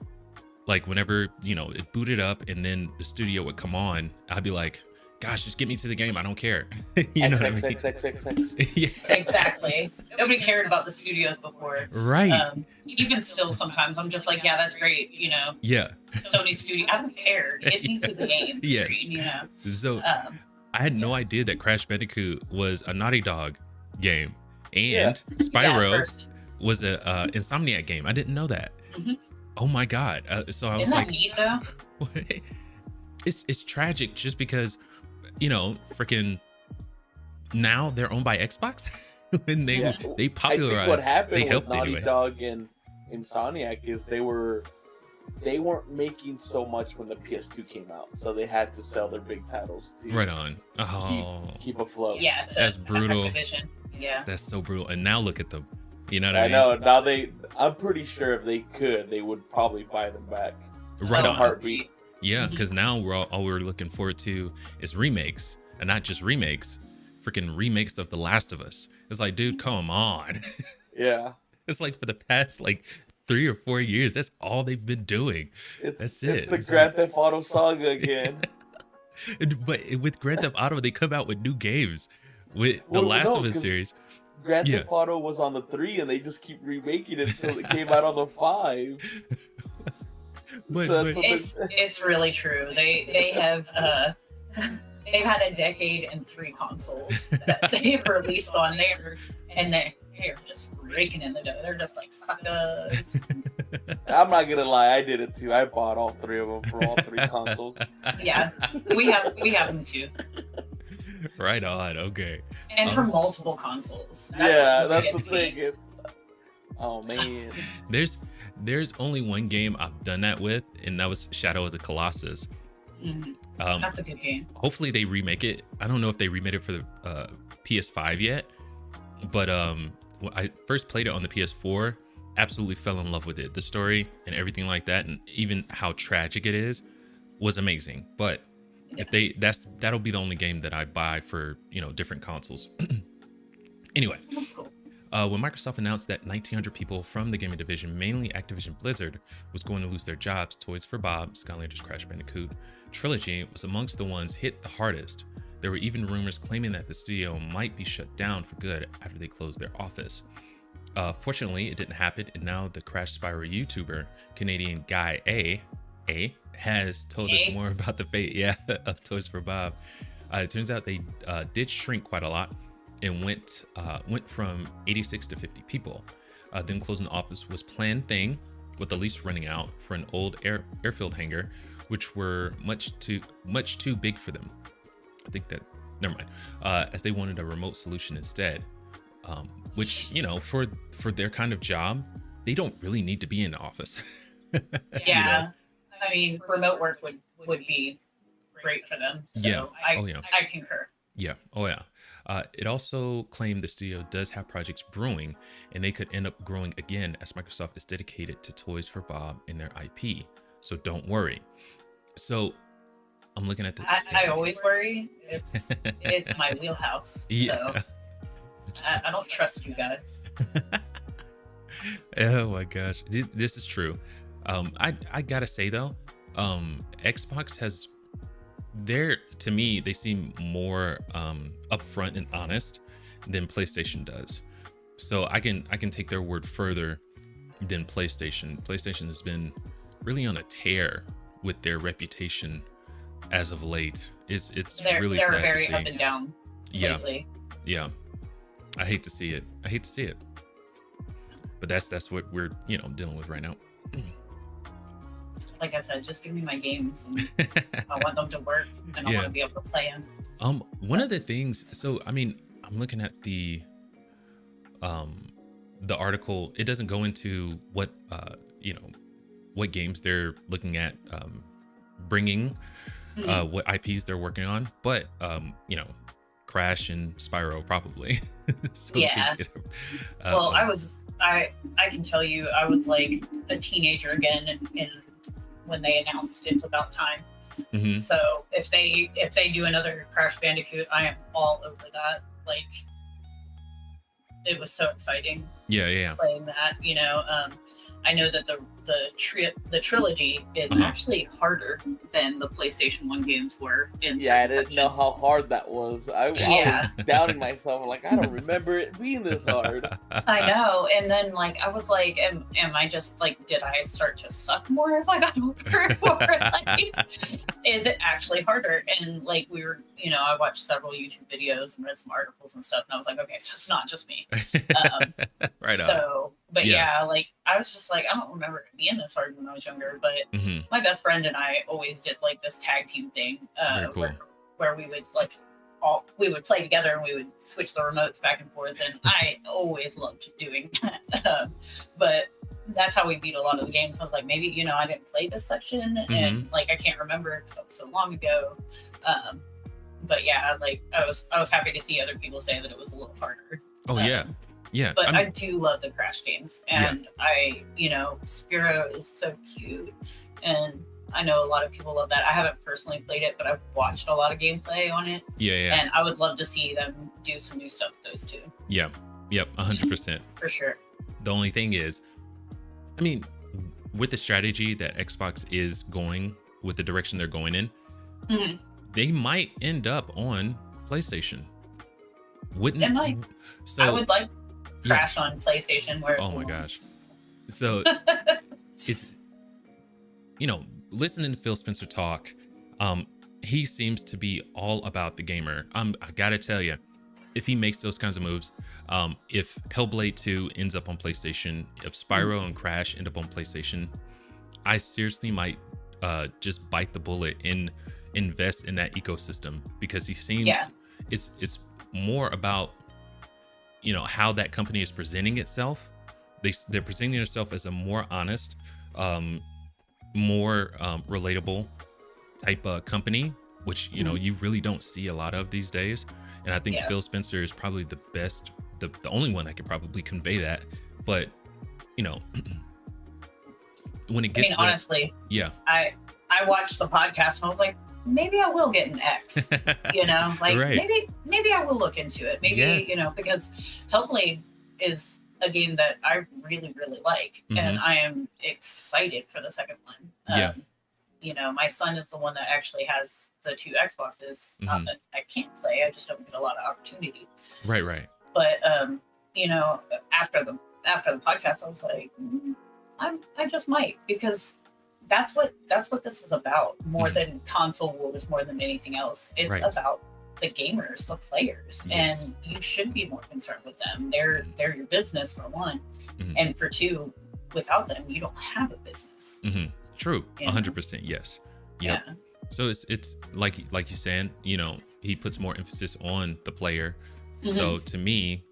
Speaker 1: like whenever, you know, it booted up and then the studio would come on, I'd be like, gosh, just get me to the game. I don't care. You know what I mean?
Speaker 2: Yeah. Exactly. Nobody cared about the studios before.
Speaker 1: Right.
Speaker 2: Even still, sometimes I'm just like, yeah, that's great. You know.
Speaker 1: Yeah.
Speaker 2: Sony studio. I don't care. Get me to the game.
Speaker 1: Yes.
Speaker 2: Screen, you know.
Speaker 1: So I had no idea that Crash Bandicoot was a Naughty Dog game, and Spyro was a Insomniac game. I didn't know that. Oh my God. So I was
Speaker 2: Isn't that
Speaker 1: like,
Speaker 2: neat though?
Speaker 1: it's tragic just because, you know, freaking now they're owned by Xbox. When they
Speaker 3: Yeah.
Speaker 1: they
Speaker 3: I
Speaker 1: popularized,
Speaker 3: think what happened
Speaker 1: they
Speaker 3: with
Speaker 1: helped
Speaker 3: Naughty
Speaker 1: anyway.
Speaker 3: Dog and Insomniac is they weren't making so much when the PS2 came out, so they had to sell their big titles to
Speaker 1: Right on. Oh,
Speaker 3: keep afloat.
Speaker 2: Yeah,
Speaker 1: That's brutal.
Speaker 2: Activision. Yeah.
Speaker 1: that's so brutal. And now look at them. You know what I
Speaker 3: I
Speaker 1: mean?
Speaker 3: know. Now I'm pretty sure if they could, they would probably buy them back.
Speaker 1: Right
Speaker 3: in a
Speaker 1: on.
Speaker 3: heartbeat.
Speaker 1: Yeah, because now all we're looking forward to is remakes, and not just remakes, freaking remakes of The Last of Us. It's like, dude, come on.
Speaker 3: Yeah.
Speaker 1: It's like for the past like 3 or 4 years, that's all they've been doing.
Speaker 3: It's
Speaker 1: it.
Speaker 3: the
Speaker 1: It's
Speaker 3: Grand Theft Auto saga again.
Speaker 1: But with Grand Theft Auto, they come out with new games. With the
Speaker 3: Well,
Speaker 1: Last
Speaker 3: no,
Speaker 1: of Us
Speaker 3: 'cause
Speaker 1: series,
Speaker 3: Grand
Speaker 1: Yeah.
Speaker 3: Theft Auto was on the 3, and they just keep remaking it until it came out on the 5.
Speaker 1: but,
Speaker 3: So that's
Speaker 1: but
Speaker 3: what
Speaker 2: It's really true. They have they've had a decade and 3 consoles that they've released on there, and they're just raking in the dough. They're just like suckers.
Speaker 3: I'm not gonna lie, I did it too. I bought all 3 of them for all 3 consoles.
Speaker 2: Yeah, we have them too,
Speaker 1: right on. Okay.
Speaker 2: and for multiple consoles.
Speaker 3: Yeah,
Speaker 2: what
Speaker 3: that's the
Speaker 2: gets
Speaker 3: thing.
Speaker 2: me.
Speaker 3: It's oh man.
Speaker 1: There's only one game I've done that with, and that was Shadow of the Colossus.
Speaker 2: Mhm.
Speaker 1: Um,
Speaker 2: That's a good game.
Speaker 1: hopefully they remake it. I don't know if they remade it for the PS5 yet, but when I first played it on the PS4, absolutely fell in love with it. The story and everything like that, and even how tragic it is, was amazing. But if that'll be the only game that I buy for, you know, different consoles. Anyway,
Speaker 2: That's cool.
Speaker 1: when Microsoft announced that 1,900 people from the gaming division, mainly Activision Blizzard, was going to lose their jobs, Toys for Bob, Skylanders Crash Bandicoot Trilogy was amongst the ones hit the hardest. There were even rumors claiming that the studio might be shut down for good after they closed their office. Fortunately, it didn't happen, and now the Crash Spyro YouTuber, Canadian Guy A, has told us more about the fate, of Toys for Bob. It turns out they did shrink quite a lot, and went from 86 to 50 people. Them closing the office was planned thing, with the lease running out for an old airfield hangar, which were much too big for them. I think that, never mind. As they wanted a remote solution instead, which, you know, for their kind of job, they don't really need to be in the office.
Speaker 2: Yeah, I mean, remote work would be great for them. So
Speaker 1: Yeah.
Speaker 2: I concur.
Speaker 1: Yeah. Oh yeah. It also claimed the studio does have projects brewing, and they could end up growing again as Microsoft is dedicated to Toys for Bob and their IP. So don't worry. So I'm looking at the.
Speaker 2: I always worry. It's my wheelhouse.
Speaker 1: Yeah.
Speaker 2: So I don't trust you guys.
Speaker 1: Oh my gosh, this is true. I gotta say though, Xbox has. To me, they seem more upfront and honest than PlayStation does. So I can take their word further than PlayStation. PlayStation has been really on a tear with their reputation as of late. It's really
Speaker 2: they're
Speaker 1: sad to
Speaker 2: very
Speaker 1: see.
Speaker 2: up and down lately.
Speaker 1: Yeah. I hate to see it. But that's what we're, you know, dealing with right now.
Speaker 2: Like I said, just give me my games. And I want them to work, and I want to be able to play them.
Speaker 1: One of the things. So I mean, I'm looking at the article. It doesn't go into what you know, what games they're looking at bringing, what IPs they're working on, but you know, Crash and Spyro probably. So
Speaker 2: Yeah. Well, I can tell you, I was like a teenager again when they announced it's about time.
Speaker 1: Mhm.
Speaker 2: So if they do another Crash Bandicoot, I am all over that. Like, it was so exciting
Speaker 1: Yeah.
Speaker 2: playing that. You know, I know that the trilogy is
Speaker 1: Uh-huh.
Speaker 2: actually harder than the PlayStation 1 games were in
Speaker 3: Yeah, I
Speaker 2: certain
Speaker 3: didn't know
Speaker 2: sections.
Speaker 3: how hard that was. I
Speaker 2: Yeah.
Speaker 3: was doubting myself. I'm like, I don't remember it being this hard.
Speaker 2: I know, and then like I was like, am I just like, did I start to suck more as I got older, or like, is it actually harder? And like we were, you know, I watched several YouTube videos and read some articles and stuff, and I was like, okay, so it's not just me.
Speaker 1: Right on.
Speaker 2: So, But yeah, like I was just like, I don't remember it being this hard when I was younger, but my best friend and I always did like this tag team thing,
Speaker 1: Very cool.
Speaker 2: where we would like we would play together and we would switch the remotes back and forth, and I always loved doing that. But that's how we beat a lot of the games. So I was like, maybe, you know, I didn't play this section and like I can't remember because it was so long ago. But yeah, like I was happy to see other people say that it was a little harder.
Speaker 1: Oh yeah.
Speaker 2: But I do love the Crash games, and I, you know, Spyro is so cute, and I know a lot of people love that. I haven't personally played it, but I've watched a lot of gameplay on it.
Speaker 1: Yeah.
Speaker 2: And I would love to see them do some new stuff with those two.
Speaker 1: Yeah. Yep. 100%.
Speaker 2: For sure.
Speaker 1: The only thing is, I mean, with the strategy that Xbox is going, with the direction they're going in, they might end up on PlayStation. Wouldn't
Speaker 2: it? Might.
Speaker 1: So
Speaker 2: I would like Crash on PlayStation where.
Speaker 1: Oh my gosh. So it's, you know, listening to Phil Spencer talk, he seems to be all about the gamer. I gotta tell you, if he makes those kinds of moves, if Hellblade 2 ends up on PlayStation, if Spyro and Crash end up on PlayStation, I seriously might just bite the bullet and invest in that ecosystem, because he seems it's more about, you know, how that company is presenting itself. They're presenting itself as a more honest, more relatable type of company, which, you know, you really don't see a lot of these days. And I think Phil Spencer is probably the best, the only one that could probably convey that. But, you know, when it gets,
Speaker 2: honestly, I watched the podcast and I was like, maybe I will get an X, you know, like maybe I will look into it. Maybe, you know, because Hellblade is a game that I really, really like. And I am excited for the second one. You know, my son is the one that actually has the two Xboxes. Not that I can't play, I just don't get a lot of opportunity.
Speaker 1: Right.
Speaker 2: But, you know, after the podcast, I was like, I just might, because that's what this is about, more than console wars, more than anything else. It's about the gamers, the players, and you should be more concerned with them. They're your business, for one, and for two, without them, you don't have a business.
Speaker 1: True, 100%. Yes. Yep. Yeah. So it's like you're saying, you know, he puts more emphasis on the player. So to me,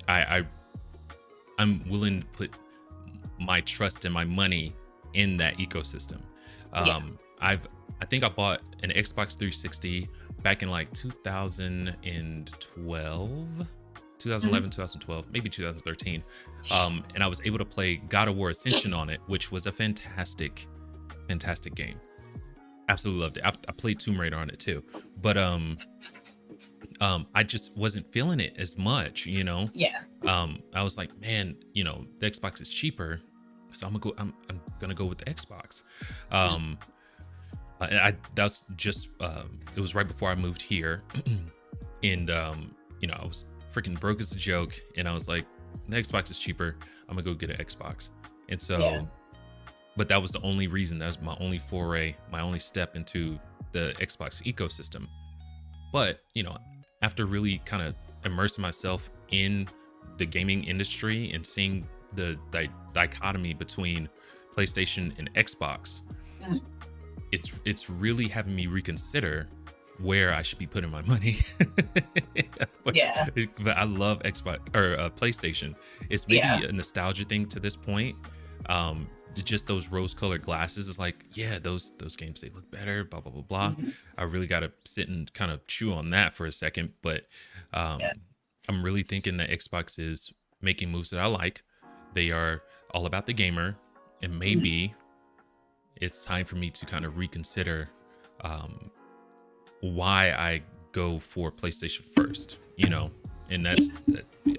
Speaker 1: I'm willing to put my trust and my money in that ecosystem. I think I bought an Xbox 360 back in like 2011, 2012, maybe 2013. And I was able to play God of War Ascension on it, which was a fantastic game. Absolutely loved it. I played Tomb Raider on it too, but I just wasn't feeling it as much, you know. I was like, man, you know, the Xbox is cheaper, so I'm gonna go with the Xbox. And that's just it was right before I moved here, and you know, I was freaking broke as a joke, and I was like, the Xbox is cheaper, I'm gonna go get an Xbox. And so but that was the only reason. That was my only foray, my only step into the Xbox ecosystem. But, you know, after really kind of immersing myself in the gaming industry and seeing the dichotomy between PlayStation and Xbox, it's really having me reconsider where I should be putting my money. But I love Xbox or PlayStation. It's maybe a nostalgia thing to this point. Just those rose-colored glasses is like, those games, they look better, blah blah blah blah. I really got to sit and kind of chew on that for a second, but I'm really thinking that Xbox is making moves that I like. They are all about the gamer, and maybe it's time for me to kind of reconsider why I go for PlayStation first, you know. And that's,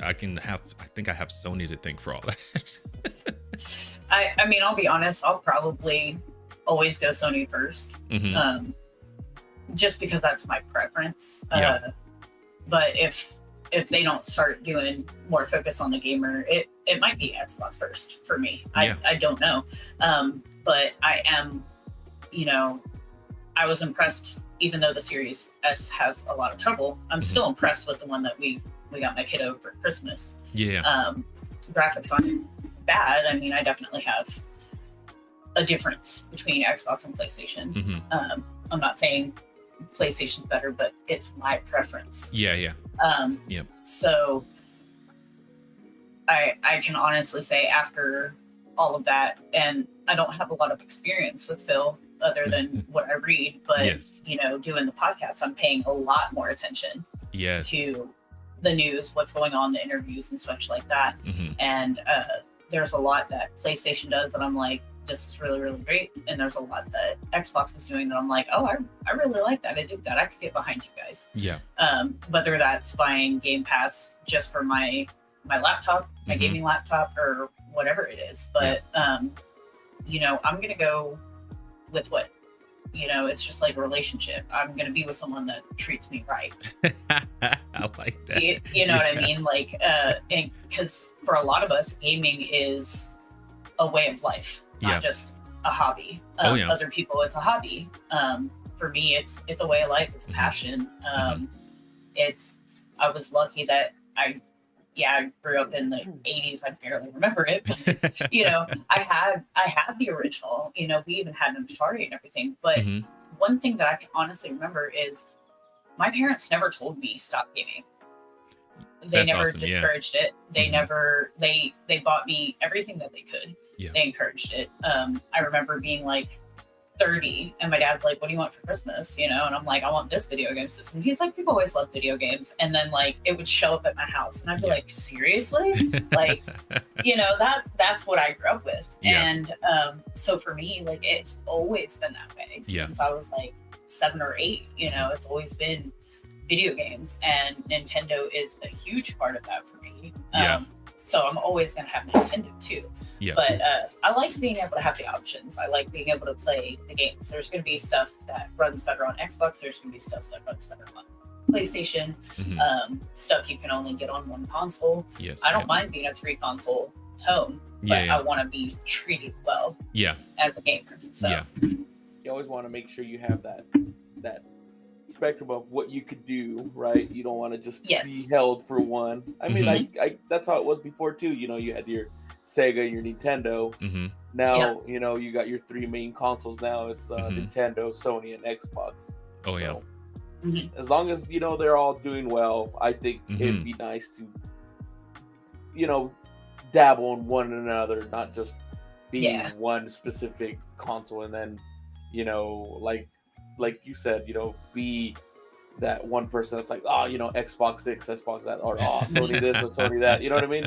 Speaker 1: I think I have Sony to thank for all that.
Speaker 2: I mean, I'll be honest, I'll probably always go Sony first, just because that's my preference. But if they don't start doing more focus on the gamer, it might be Xbox first for me. I don't know. But I am, you know, I was impressed, even though the Series S has a lot of trouble, I'm still impressed with the one that we got my kiddo for Christmas. Graphics on it bad. I mean, I definitely have a difference between Xbox and PlayStation.
Speaker 1: Mm-hmm.
Speaker 2: I'm not saying PlayStation's better, but it's my preference.
Speaker 1: Yeah.
Speaker 2: So I can honestly say after all of that, and I don't have a lot of experience with Phil other than what I read, but
Speaker 1: Yes.
Speaker 2: you know, doing the podcast, I'm paying a lot more attention to the news, what's going on, the interviews and such like that.
Speaker 1: Mm-hmm.
Speaker 2: And there's a lot that PlayStation does that I'm like, this is really, really great. And there's a lot that Xbox is doing that I'm like, oh, I really like that. I did that. I could get behind you guys.
Speaker 1: Yeah.
Speaker 2: Whether that's buying Game Pass just for my laptop, my gaming laptop, or whatever it is. But, you know, I'm going to go with what, you know, it's just like a relationship. I'm going to be with someone that treats me right.
Speaker 1: I like that.
Speaker 2: You know what I mean? Like, because for a lot of us, gaming is a way of life, not just a hobby. Other people, it's a hobby. For me, it's a way of life. It's a passion. I was lucky that I grew up in the 80s. I barely remember it, but, you know, I had the original, you know, we even had an Atari and everything. But one thing that I can honestly remember is my parents never told me stop gaming. They never discouraged it. They never, they bought me everything that they could.
Speaker 1: Yeah.
Speaker 2: They encouraged it. I remember being like 30 and my dad's like, what do you want for Christmas? You know, and I'm like, I want this video game system. He's like, people always love video games. And then like it would show up at my house and I'd be like, seriously? Like, you know, that's what I grew up with. And so for me, like it's always been that way since I was like 7 or 8. You know, it's always been video games, and Nintendo is a huge part of that for me. So I'm always going to have Nintendo too. But I like being able to have the options. I like being able to play the games. There's going to be stuff that runs better on Xbox. There's going to be stuff that runs better on PlayStation. Stuff you can only get on one console. I don't mind being a 3-console home, but I want to be treated well as a gamer. So
Speaker 3: you always want to make sure you have that spectrum of what you could do, right? You don't want to just be held for one. I mean, I that's how it was before too. You know, you had your Sega, your Nintendo. Now, you know, you got your 3 main consoles now. It's Nintendo, Sony, and Xbox. As long as, you know, they're all doing well, I think it'd be nice to, you know, dabble in one another, not just be one specific console and then, you know, like you said, you know, be that one person that's like, oh, you know, Xbox this, Xbox that, or oh, Sony this or Sony that. You know what I mean?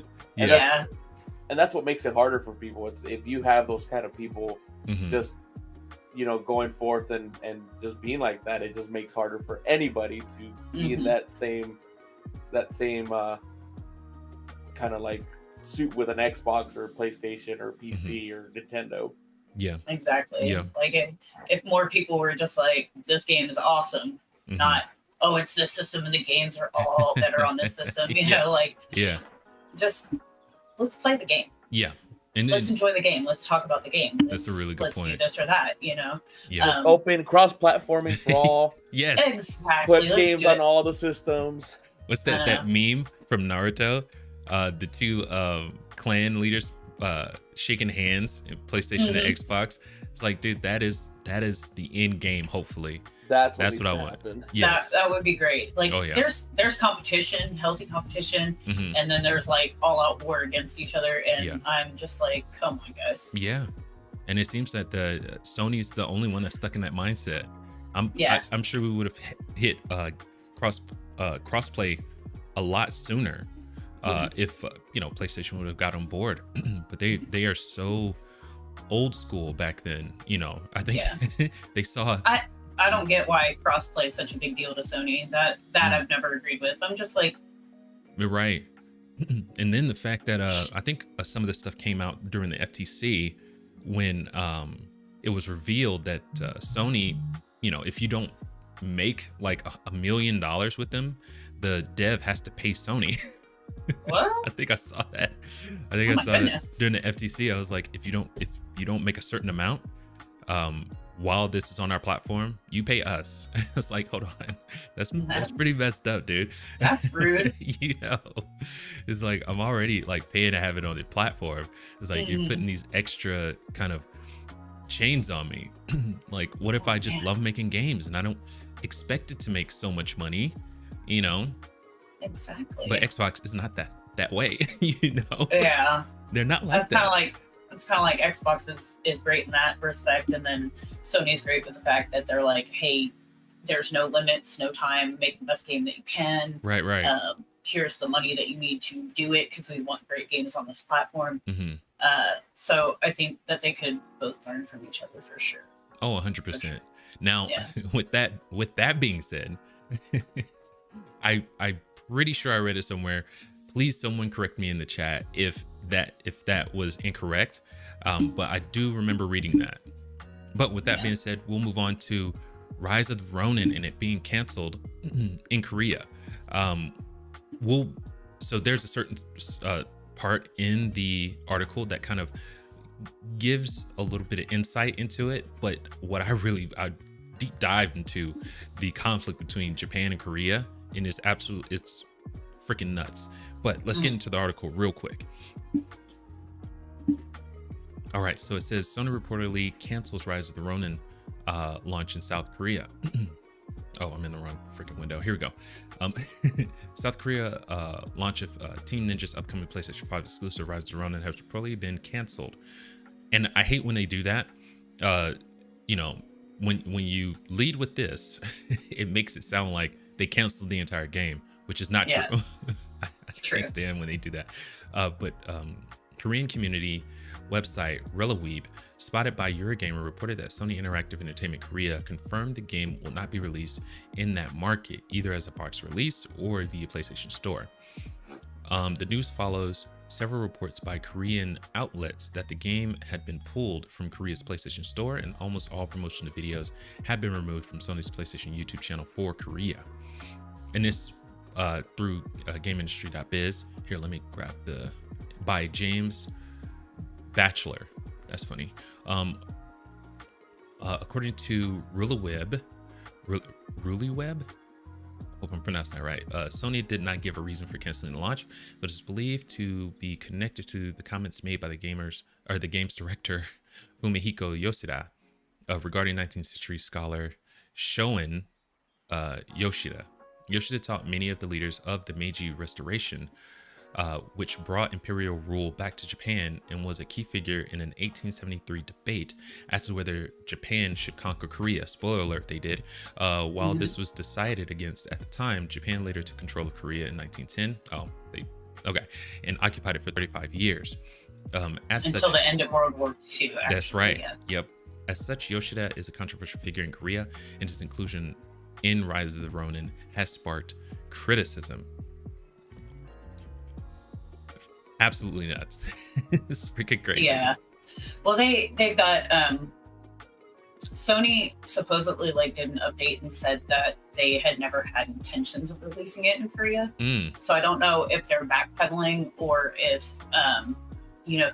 Speaker 3: And that's what makes it harder for people. It's if you have those kind of people just, you know, going forth and just being like that, it just makes harder for anybody to be in that same kind of like suit with an Xbox or PlayStation or PC or Nintendo.
Speaker 2: Exactly. Like if more people were just like, this game is awesome, not, oh, it's this system and the games are all better on this system, you know, like just let's play the game. And let's enjoy the game. Let's talk about the game.
Speaker 1: That's a really good point.
Speaker 2: Let's do this or that, you know.
Speaker 3: Just open cross-platforming for all.
Speaker 2: Exactly.
Speaker 3: Put games on all the systems.
Speaker 1: What's that meme from Naruto? The 2 clan leaders shaking hands in PlayStation and Xbox. It's like, dude, that is the end game. Hopefully, that's what I want.
Speaker 2: That would be great. Like, there's competition, healthy competition, and then there's like all out war against each other, and I'm just like, come on, guys.
Speaker 1: And it seems that the Sony's the only one that's stuck in that mindset. I'm sure we would have hit crossplay a lot sooner. If you know, PlayStation would have got on board, but they are so old school back then. You know, I think they saw.
Speaker 2: I don't get why crossplay is such a big deal to Sony. That I've never agreed with. I'm just like,
Speaker 1: you're right. And then the fact that I think some of this stuff came out during the FTC when it was revealed that Sony, you know, if you don't make like $1 million with them, the dev has to pay Sony.
Speaker 2: What?
Speaker 1: I think I saw that. I saw that during the FTC. I was like, if you don't make a certain amount, while this is on our platform, you pay us. It's like, hold on, that's pretty messed up, dude.
Speaker 2: That's rude.
Speaker 1: You know, it's like I'm already like paying to have it on the platform. It's like you're putting these extra kind of chains on me. Like, what if I just love making games and I don't expect it to make so much money, you know?
Speaker 2: Exactly.
Speaker 1: But Xbox is not that way, you know?
Speaker 2: Yeah.
Speaker 1: They're not like that.
Speaker 2: It's kind of like Xbox is great in that respect, and then Sony's great with the fact that they're like, hey, there's no limits, no time, make the best game that you can.
Speaker 1: Right.
Speaker 2: Here's the money that you need to do it because we want great games on this platform.
Speaker 1: Mm-hmm.
Speaker 2: So I think that they could both learn from each other for sure.
Speaker 1: Oh, 100%. Sure. Now, with that being said, I'm pretty sure I read it somewhere. Please, someone correct me in the chat if that was incorrect. But I do remember reading that. But with that being said, we'll move on to Rise of the Ronin and it being canceled in Korea. So there's a certain part in the article that kind of gives a little bit of insight into it. But what I deep dived into the conflict between Japan and Korea, and it's freaking nuts. But let's get into the article real quick. All right, so it says Sony reportedly cancels Rise of the Ronin launch in South Korea. Oh, I'm in the wrong freaking window. Here we go. South Korea launch of Team Ninja's upcoming PlayStation 5 exclusive Rise of the Ronin has reportedly been canceled. And I hate when they do that. You know, when you lead with this, it makes it sound like they canceled the entire game, which is not true. I can't stand when they do that. But Korean community website Relaweeb, spotted by Eurogamer, reported that Sony Interactive Entertainment Korea confirmed the game will not be released in that market, either as a box release or via PlayStation Store. The news follows several reports by Korean outlets that the game had been pulled from Korea's PlayStation Store and almost all promotional videos had been removed from Sony's PlayStation YouTube channel for Korea. And this through GameIndustry.biz. Here, let me grab by James Batchelor. That's funny. According to Ruliweb, hope I'm pronouncing that right. Sony did not give a reason for canceling the launch, but is believed to be connected to the comments made by the game's director Fumihiko Yoshida regarding 19th century scholar Shoin Yoshida. Yoshida taught many of the leaders of the Meiji Restoration, which brought imperial rule back to Japan, and was a key figure in an 1873 debate as to whether Japan should conquer Korea. Spoiler alert, they did. While this was decided against at the time, Japan later took control of Korea in 1910. And occupied it for 35 years.
Speaker 2: Until the end of World War II. Actually.
Speaker 1: That's right. Yeah. Yep. As such, Yoshida is a controversial figure in Korea, and his inclusion in Rise of the Ronin has sparked criticism. Absolutely nuts. It's freaking crazy.
Speaker 2: Yeah. Well, they've got Sony supposedly did an update and said that they had never had intentions of releasing it in Korea. So I don't know if they're backpedaling or if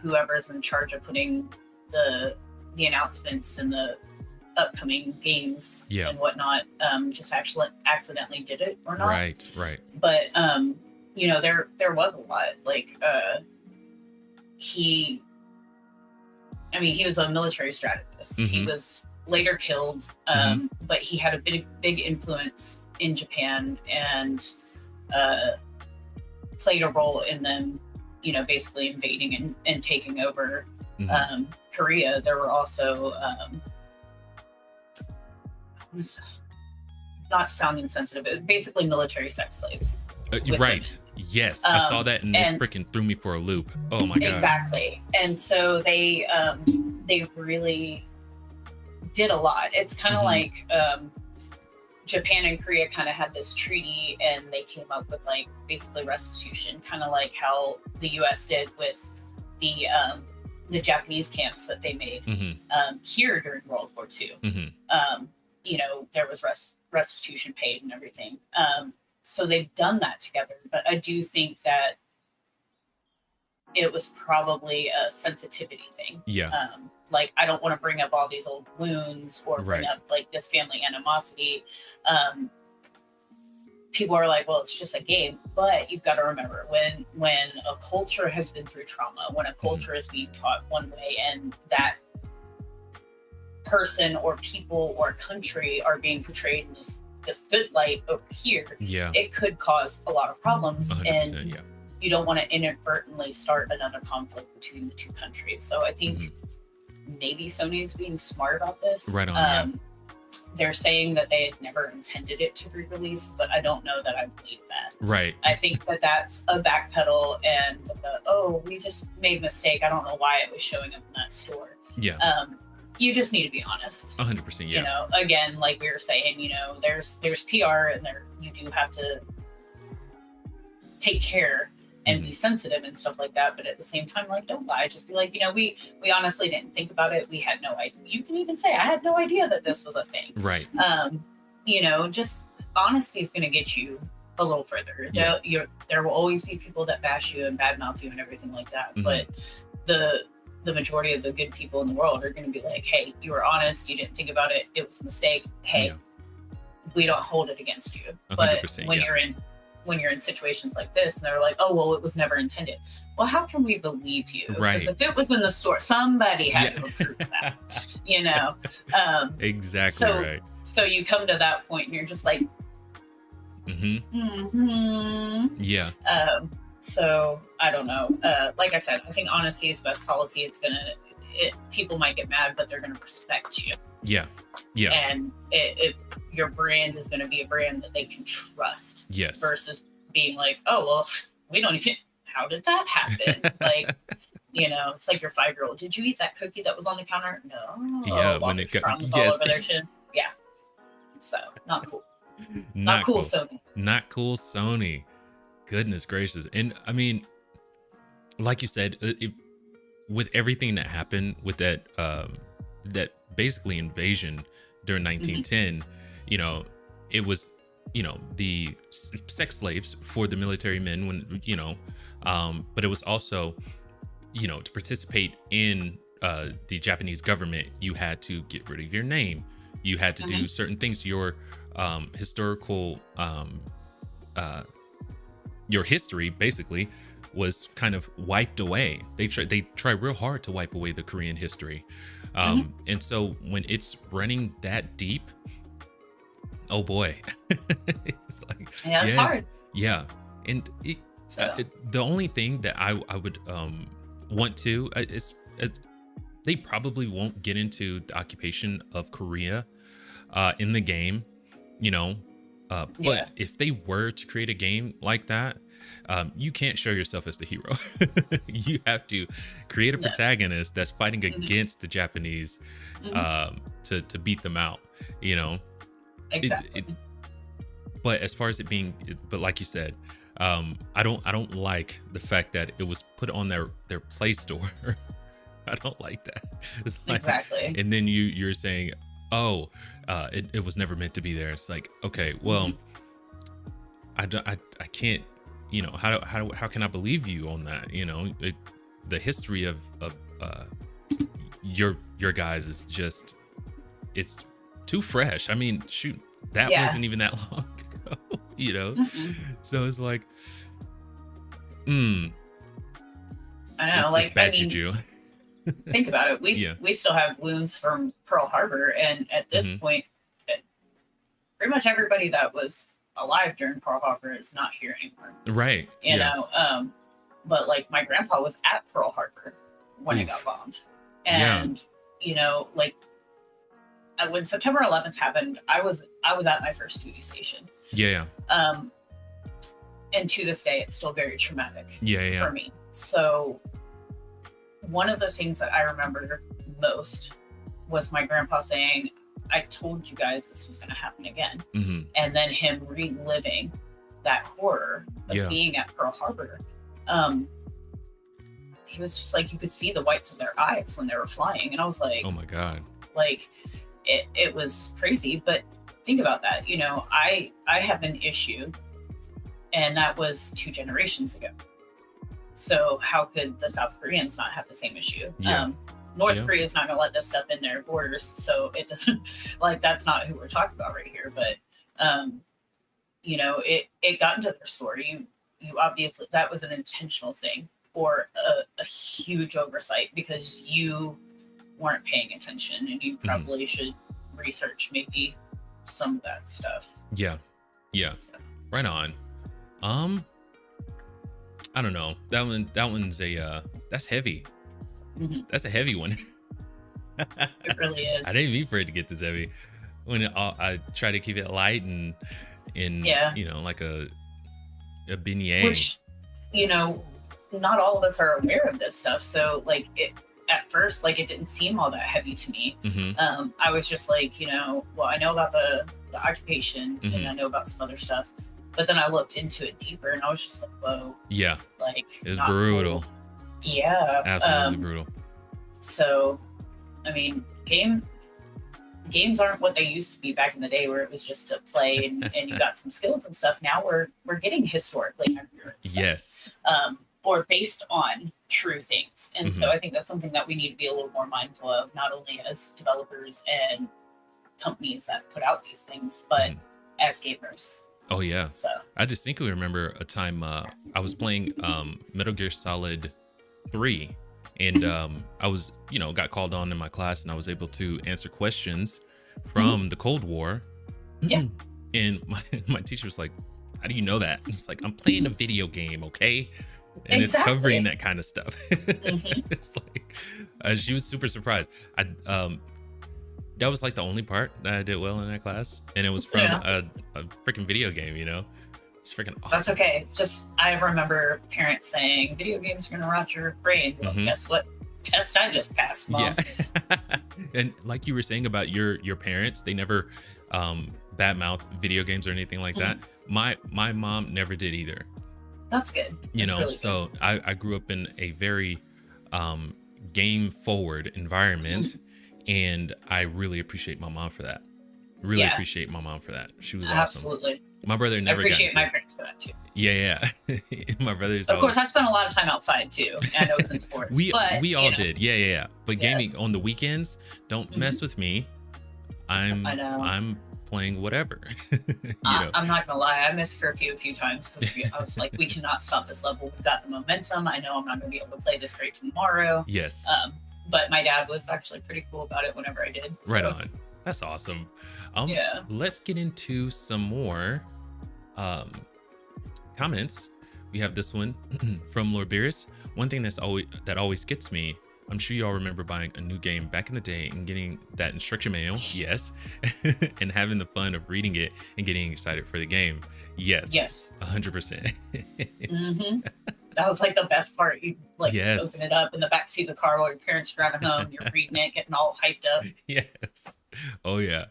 Speaker 2: whoever's in charge of putting the announcements and the upcoming games and whatnot just actually accidentally did it or not.
Speaker 1: Right.
Speaker 2: But there was a lot. He was a military strategist. He was later killed, but he had a big influence in Japan and played a role in them, basically invading and taking over Korea. There were also not sounding sensitive, but basically military sex slaves.
Speaker 1: Right. Him. Yes, I saw that and it freaking threw me for a loop. Oh my god.
Speaker 2: Exactly. And so they really did a lot. It's kind of like Japan and Korea kind of had this treaty and they came up with basically restitution, kind of like how the US did with the Japanese camps that they made here during World War II. There was restitution paid and everything. So they've done that together. But I do think that it was probably a sensitivity thing.
Speaker 1: Yeah.
Speaker 2: Like, I don't want to bring up all these old wounds or bring
Speaker 1: Right.
Speaker 2: up like this family animosity. People are like, well, it's just a game, but you've got to remember when a culture has been through trauma, when a culture is being taught one way, and that person or people or country are being portrayed in this good light over here,
Speaker 1: Yeah.
Speaker 2: it could cause a lot of problems.
Speaker 1: 100%,
Speaker 2: And
Speaker 1: yeah.
Speaker 2: you don't want to inadvertently start another conflict between the two countries. So I think maybe Sony is being smart about this.
Speaker 1: Right on.
Speaker 2: They're saying that they had never intended it to be released, but I don't know that I believe that.
Speaker 1: Right.
Speaker 2: I think that that's a backpedal and oh, we just made a mistake. I don't know why it was showing up in that store.
Speaker 1: Yeah.
Speaker 2: You just need to be honest.
Speaker 1: 100%. Yeah.
Speaker 2: You know, again, like we were saying, you know, there's PR, and you do have to take care and be sensitive and stuff like that. But at the same time, like, don't lie. Just be like, you know, we honestly didn't think about it. We had no idea. You can even say, I had no idea that this was a thing.
Speaker 1: Right.
Speaker 2: You know, just honesty is going to get you a little further.
Speaker 1: Yeah.
Speaker 2: There will always be people that bash you and badmouth you and everything like that. But the majority of the good people in the world are going to be like, hey, you were honest. You didn't think about it. It was a mistake. Hey, we don't hold it against you. But when you're in situations like this, and they're like, oh, well, it was never intended. Well, how can we believe you?
Speaker 1: Right.
Speaker 2: Because if it was in the store, somebody had to approve that, you know?
Speaker 1: Exactly right.
Speaker 2: So you come to that point and you're just like,
Speaker 1: yeah.
Speaker 2: So I don't know. Like I said, I think honesty is the best policy. People might get mad, but they're going to respect you.
Speaker 1: Yeah. Yeah.
Speaker 2: And your brand is going to be a brand that they can trust.
Speaker 1: Yes.
Speaker 2: Versus being like, oh, well, we don't even, how did that happen? Like, you know, it's like your 5-year-old. Did you eat that cookie that was on the counter? No.
Speaker 1: Yeah.
Speaker 2: When it crumbs all over their chin. Yeah. So not cool. Not cool, Sony.
Speaker 1: Not cool, Sony. Goodness gracious. And I mean, like you said, with everything that happened with that basically invasion during 1910, you know, it was, you know, the sex slaves for the military men when, you know, but it was also, you know, to participate in the Japanese government, you had to get rid of your name. You had to do certain things. Your historical, your history basically was kind of wiped away. They try real hard to wipe away the Korean history. And so when it's running that deep, oh boy, it's like,
Speaker 2: it's hard.
Speaker 1: Yeah. And the only thing that I would want to is they probably won't get into the occupation of Korea in the game, you know, but if they were to create a game like that, you can't show yourself as the hero. You have to create a protagonist that's fighting against the Japanese to beat them out, you know.
Speaker 2: Exactly.
Speaker 1: But as far as it being, but like you said, I don't like the fact that it was put on their Play Store. I don't like that. It's like,
Speaker 2: exactly.
Speaker 1: And then you're saying, oh, it was never meant to be there. It's like, okay, well, I can't, you know, how can I believe you on that? You know, the history of your guys is just, it's too fresh. I mean, shoot, that wasn't even that long ago, you know? So it's like,
Speaker 2: I know,
Speaker 1: it's bad juju.
Speaker 2: Think about it. We still have wounds from Pearl Harbor, and at this point, pretty much everybody that was alive during Pearl Harbor is not here anymore.
Speaker 1: Right.
Speaker 2: You know, but like my grandpa was at Pearl Harbor when it got bombed, and you know, like when September 11th happened, I was at my first duty station.
Speaker 1: Yeah.
Speaker 2: And to this day, it's still very traumatic.
Speaker 1: For
Speaker 2: me. So one of the things that I remember most was my grandpa saying, I told you guys this was going to happen again. And then him reliving that horror of being at Pearl Harbor. He was just like, you could see the whites of their eyes when they were flying. And I was like,
Speaker 1: oh my God.
Speaker 2: Like, it was crazy. But think about that. You know, I have an issue, and that was 2 generations ago. So how could the South Koreans not have the same issue?
Speaker 1: Yeah.
Speaker 2: North Korea is not going to let this stuff in their borders, so it doesn't like that's not who we're talking about right here. But you know, it got into their story. You obviously that was an intentional thing or a huge oversight because you weren't paying attention, and you probably should research maybe some of that stuff.
Speaker 1: Yeah. So. Right on. I don't know. That one's a that's heavy. That's a heavy one.
Speaker 2: It really is.
Speaker 1: I didn't mean for it to get this heavy. When I try to keep it light and you know, like a beignet.
Speaker 2: Which, you know, not all of us are aware of this stuff. So like it at first, like it didn't seem all that heavy to me. I was just like, you know, well, I know about the occupation and I know about some other stuff. But then I looked into it deeper and I was just like, whoa. Yeah. Like
Speaker 1: it's brutal.
Speaker 2: Cool. Yeah.
Speaker 1: Absolutely brutal.
Speaker 2: So, I mean, games aren't what they used to be back in the day where it was just to play and you got some skills and stuff. Now we're getting historically accurate stuff.
Speaker 1: Yes.
Speaker 2: Or based on true things. And so I think that's something that we need to be a little more mindful of, not only as developers and companies that put out these things, but as gamers.
Speaker 1: Oh yeah.
Speaker 2: So
Speaker 1: I distinctly remember a time I was playing Metal Gear Solid 3 and I was, you know, got called on in my class and I was able to answer questions from the Cold War.
Speaker 2: Yeah.
Speaker 1: And my teacher was like, how do you know that? And it's like, I'm playing a video game, okay? And it's covering that kind of stuff. It's like she was super surprised. That was like the only part that I did well in that class, and it was from a freaking video game, you know. It's freaking awesome.
Speaker 2: That's okay. It's just I remember parents saying video games are gonna rot your brain. Well, guess what test I just passed, Mom?
Speaker 1: Yeah. And like you were saying about your parents, they never badmouth video games or anything like that. My mom never did either.
Speaker 2: That's good.
Speaker 1: You know,
Speaker 2: really
Speaker 1: so
Speaker 2: good.
Speaker 1: I grew up in a very game forward environment. And I really appreciate my mom for that. Really appreciate my mom for that. She was awesome.
Speaker 2: Absolutely.
Speaker 1: My brother never got into
Speaker 2: I appreciate my parents for that too.
Speaker 1: Yeah. My brother's
Speaker 2: of course I spent a lot of time outside too. And I know it's in sports.
Speaker 1: we all
Speaker 2: know.
Speaker 1: did. Yeah. But gaming on the weekends, don't mess with me. I'm playing whatever.
Speaker 2: I'm not gonna lie, I missed curfew a few times because I was like, we cannot stop this level. We've got the momentum. I know I'm not gonna be able to play this great tomorrow.
Speaker 1: Yes.
Speaker 2: But my dad was actually pretty cool about it whenever I did.
Speaker 1: Right on. That's awesome. Let's get into some more comments. We have this one from Lord Beerus. One thing that always gets me, I'm sure you all remember buying a new game back in the day and getting that instruction manual, yes, and having the fun of reading it and getting excited for the game. Yes. 100%.
Speaker 2: That was like the best part. You open it up in the backseat of the car while your parents are driving home. You're reading it, getting all hyped up.
Speaker 1: Yes. Oh yeah.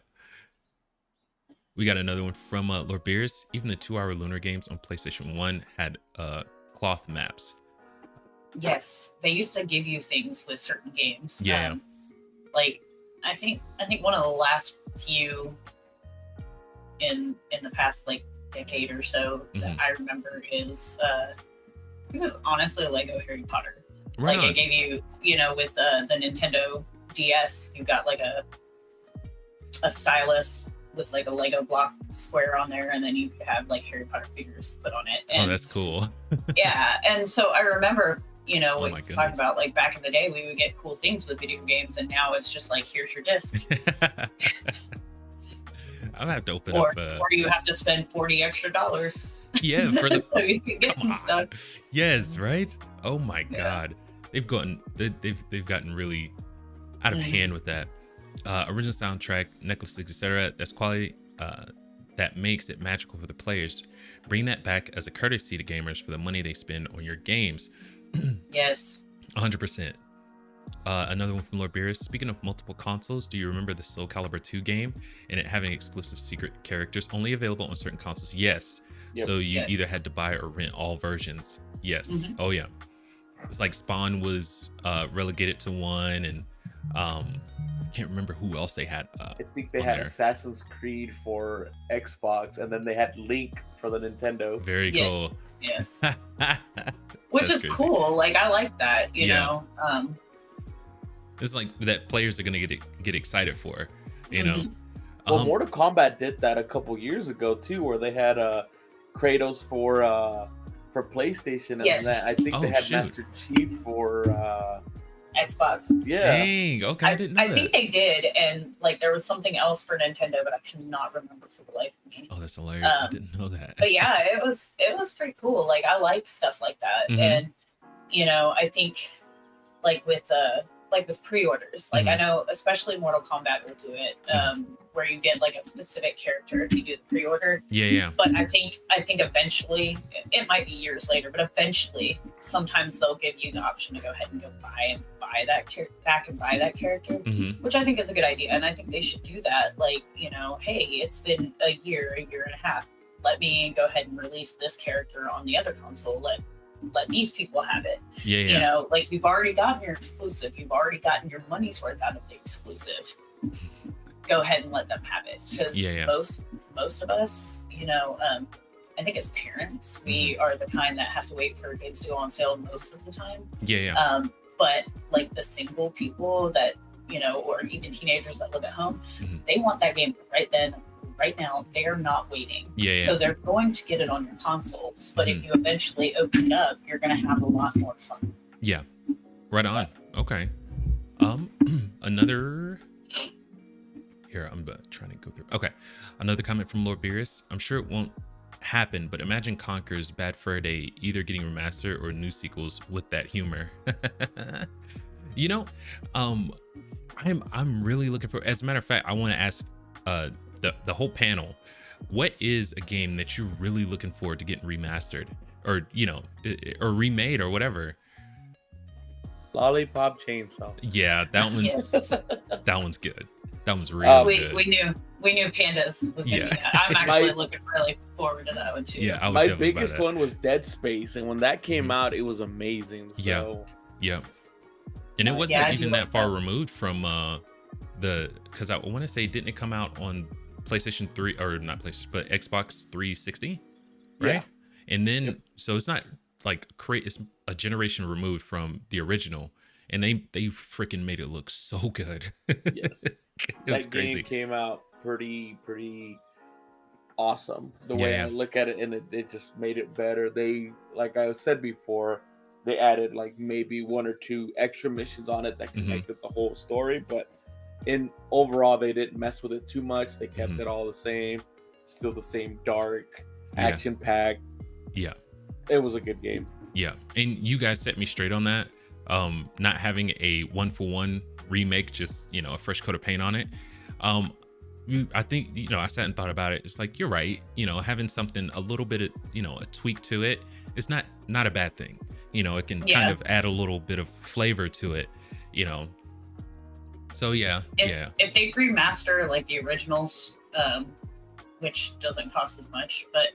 Speaker 1: We got another one from Lord Beers. Even the 2-hour Lunar games on PlayStation 1 had cloth maps.
Speaker 2: Yes, they used to give you things with certain games.
Speaker 1: Yeah.
Speaker 2: Like I think one of the last few in the past like decade or so that I remember is it was honestly Lego Harry Potter.
Speaker 1: Right
Speaker 2: like
Speaker 1: on.
Speaker 2: It gave you, you know, with the Nintendo DS, you got like a stylus with like a Lego block square on there, and then you could have like Harry Potter figures put on it. And,
Speaker 1: that's cool.
Speaker 2: Yeah, and so I remember, you know, what
Speaker 1: my
Speaker 2: he's talking about, like back in the day, we would get cool things with video games, and now it's just like, here's your disc.
Speaker 1: I'm gonna have to open
Speaker 2: or,
Speaker 1: up.
Speaker 2: Or you have to spend $40 extra.
Speaker 1: Yeah, for the.
Speaker 2: So you can get some stuff.
Speaker 1: Yes, right. Oh my God, they've gotten really out of hand with that. Original soundtrack, necklaces, etc. That's quality that makes it magical for the players. Bring that back as a courtesy to gamers for the money they spend on your games.
Speaker 2: Yes.
Speaker 1: 100%. Another one from Lord Beerus. Speaking of multiple consoles, do you remember the Soul Calibur 2 game and it having exclusive secret characters only available on certain consoles? Yes. Yep. So you either had to buy or rent all versions. Yes. Oh yeah. It's like Spawn was relegated to one, and I can't remember who else they had.
Speaker 3: I think they had Assassin's Creed for Xbox, and then they had Link for the Nintendo.
Speaker 1: Very cool.
Speaker 2: Yes. Which
Speaker 1: That's
Speaker 2: is
Speaker 1: crazy.
Speaker 2: cool. Like, I like that, you know.
Speaker 1: It's like that players are gonna get excited for, you know.
Speaker 3: Well, Mortal Kombat did that a couple years ago too, where they had Kratos for PlayStation, and
Speaker 2: Yes.
Speaker 3: that I think they had Master Chief for
Speaker 2: Xbox.
Speaker 3: Yeah.
Speaker 1: Dang. Okay, I didn't know that.
Speaker 2: I think they did, and like there was something else for Nintendo, but I cannot remember for the life of me.
Speaker 1: Oh, that's hilarious. I didn't know that.
Speaker 2: But yeah, it was pretty cool. Like, I like stuff like that, and you know, I think like with pre-orders, like I know especially Mortal Kombat will do it, where you get like a specific character if you do the pre-order.
Speaker 1: Yeah.
Speaker 2: But I think eventually, it might be years later, but eventually sometimes they'll give you the option to go ahead and go buy that character, which I think is a good idea, and I think they should do that. Like, you know, hey, it's been a year and a half. Let me go ahead and release this character on the other console. Let these people have it.
Speaker 1: Yeah.
Speaker 2: You know, like, you've already gotten your exclusive. You've already gotten your money's worth out of the exclusive. Go ahead and let them have it. Because most of us, you know, I think as parents, we are the kind that have to wait for games to go on sale most of the time.
Speaker 1: Yeah.
Speaker 2: But like the single people that, you know, or even teenagers that live at home, they want that game right then. Right now, they're not waiting. So they're going to get it on your console. But if you eventually open it up, you're going to have a lot more fun.
Speaker 1: Yeah. Right on. Okay. Another... Here, I'm trying to go through. Okay. Another comment from Lord Beerus. I'm sure it won't happen, but imagine Conker's Bad Fur Day either getting remastered or new sequels with that humor. You know, I'm really looking for... As a matter of fact, I want to ask... the whole panel, what is a game that you're really looking forward to getting remastered, or, you know, or remade or whatever?
Speaker 3: Lollipop Chainsaw.
Speaker 1: Yeah, that one's that one's good. That one's really good.
Speaker 2: We knew Pandas was gonna be that. I'm actually looking really forward to that one too.
Speaker 1: Yeah,
Speaker 3: my biggest one was Dead Space, and when that came out, it was amazing. So
Speaker 1: yeah, and it wasn't even that far removed from because I want to say, didn't it come out on PlayStation 3, or not PlayStation, but Xbox 360, right?
Speaker 3: Yeah.
Speaker 1: And then so it's not like it's a generation removed from the original, and they freaking made it look so good.
Speaker 3: Yes.
Speaker 1: It was crazy.
Speaker 3: Game came out pretty awesome the way I look at it, and it just made it better. They, like I said before, they added like maybe one or two extra missions on it that connected the whole story, but in overall they didn't mess with it too much. They kept it all the same, still the same dark action packed. Yeah, it was a good game.
Speaker 1: Yeah, and you guys set me straight on that. Not having a 1-for-1 remake, just, you know, a fresh coat of paint on it. I think, you know, I sat and thought about it. It's like, you're right. You know, having something a little bit of, you know, a tweak to it is not a bad thing. You know, it can kind of add a little bit of flavor to it, you know. So if
Speaker 2: they remaster like the originals, which doesn't cost as much, but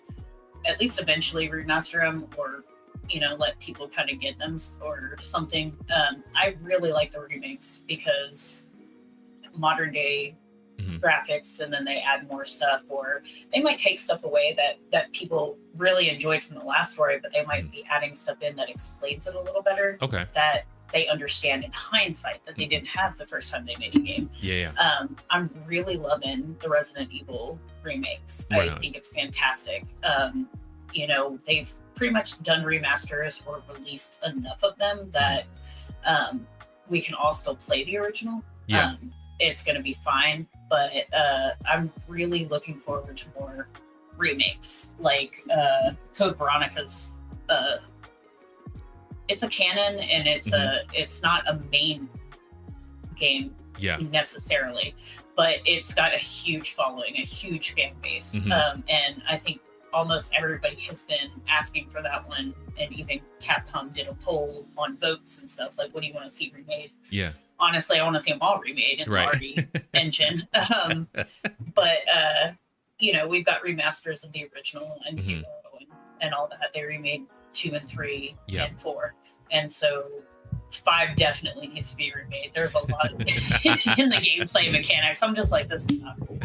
Speaker 2: at least eventually remaster them, or, you know, let people kind of get them or something. I really like the remakes because modern day graphics, and then they add more stuff, or they might take stuff away that people really enjoyed from the last story, but they might be adding stuff in that explains it a little better.
Speaker 1: Okay.
Speaker 2: That they understand in hindsight that they didn't have the first time they made the game. I'm really loving the Resident Evil remakes. I think it's fantastic. You know, they've pretty much done remasters or released enough of them that we can all still play the original. It's going to be fine, but I'm really looking forward to more remakes. Like Code Veronica's it's a canon, and it's not a main game necessarily, but it's got a huge following, a huge fan base. And I think almost everybody has been asking for that one, and even Capcom did a poll on votes and stuff, like, what do you want to see remade? Honestly, I want to see them all remade in the RE engine. But you know, we've got remasters of the original and 0 and all that. They remade 2 and 3 and 4, and so 5 definitely needs to be remade. There's a lot in the gameplay mechanics. I'm just like, this is not cool.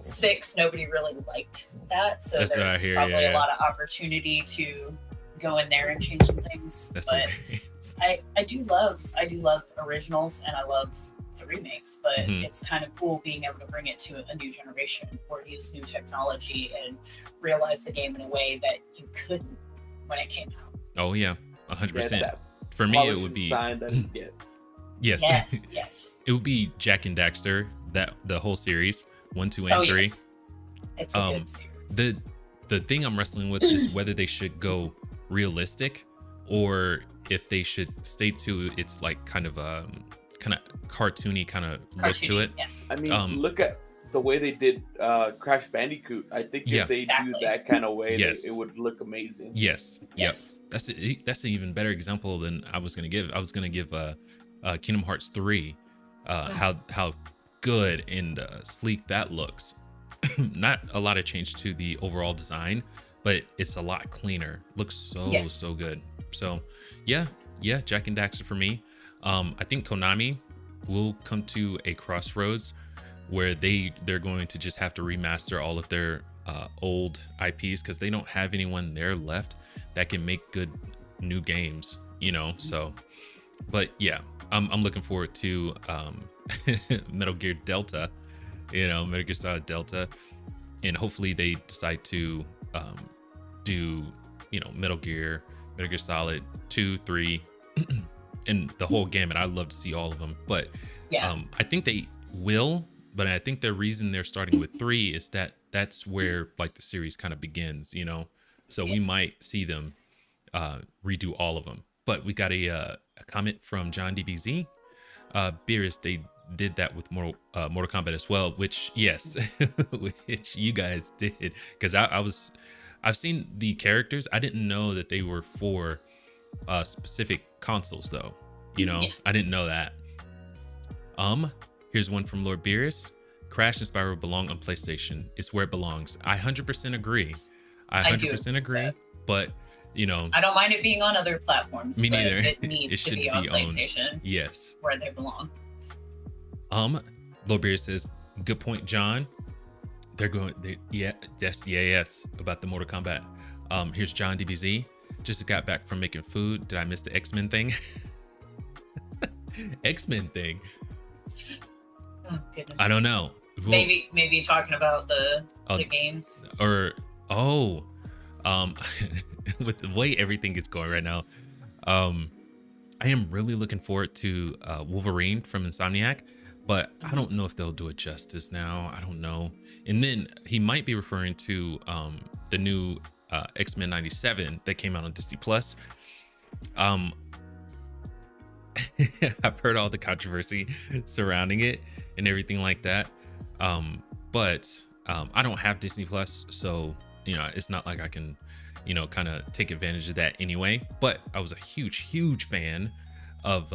Speaker 2: 6, nobody really liked that, so
Speaker 1: That's what I
Speaker 2: there's
Speaker 1: hear,
Speaker 2: probably
Speaker 1: yeah.
Speaker 2: a lot of opportunity to go in there and change some things.
Speaker 1: That's
Speaker 2: but
Speaker 1: hilarious.
Speaker 2: I do love originals, and I love the remakes, but it's kind of cool being able to bring it to a new generation or use new technology and realize the game in a way that you couldn't when it came out.
Speaker 1: Oh yeah, 100%.
Speaker 3: Yes,
Speaker 1: For me, it would be
Speaker 3: sign that it gets.
Speaker 2: Yes.
Speaker 1: It would be Jack and Daxter, that the whole series 1, 2, and 3.
Speaker 2: Yes. It's a good series.
Speaker 1: The thing I'm wrestling with is whether they should go realistic or if they should stay to its like kind of cartoony kind of look to it.
Speaker 2: Yeah.
Speaker 3: I mean, look at the way they did Crash Bandicoot. I think if they do that kind of way, it would look amazing.
Speaker 1: Yes. That's an even better example than I was gonna give. I was gonna give Kingdom Hearts 3, how good and sleek that looks. Not a lot of change to the overall design, but it's a lot cleaner. Looks so good. So yeah, Jack and Daxter for me. I think Konami will come to a crossroads where they're going to just have to remaster all of their old IPs because they don't have anyone there left that can make good new games, so. But yeah, I'm looking forward to Metal Gear Delta, Metal Gear Solid Delta, and hopefully they decide to do Metal Gear Solid 2, 3, and the whole gamut. I'd love to see all of them, but I think they will. But I think the reason they're starting with 3 is that's where like the series kind of begins, So we might see them redo all of them. But we got a comment from John DBZ. Beerus, they did that with Mortal Kombat as well, which yes, which you guys did, because I've seen the characters. I didn't know that they were for specific consoles though. I didn't know that. Here's one from Lord Beerus. Crash and Spyro belong on PlayStation. It's where it belongs. I 100% agree. I 100% agree. But I
Speaker 2: don't mind it being on other platforms.
Speaker 1: Me neither.
Speaker 2: It needs to be on PlayStation.
Speaker 1: Yes.
Speaker 2: Where they belong.
Speaker 1: Lord Beerus says, good point, John. Yes, about the Mortal Kombat. Here's John DBZ. Just got back from making food. Did I miss the X-Men thing? X-Men thing.
Speaker 2: Oh goodness.
Speaker 1: I don't know.
Speaker 2: Maybe talking about the games.
Speaker 1: With the way everything is going right now, I am really looking forward to Wolverine from Insomniac, but I don't know if they'll do it justice now. I don't know. And then he might be referring to the new X-Men 97 that came out on Disney Plus. I've heard all the controversy surrounding it and everything like that. But I don't have Disney Plus, so it's not like I can kind of take advantage of that anyway. But I was a huge fan of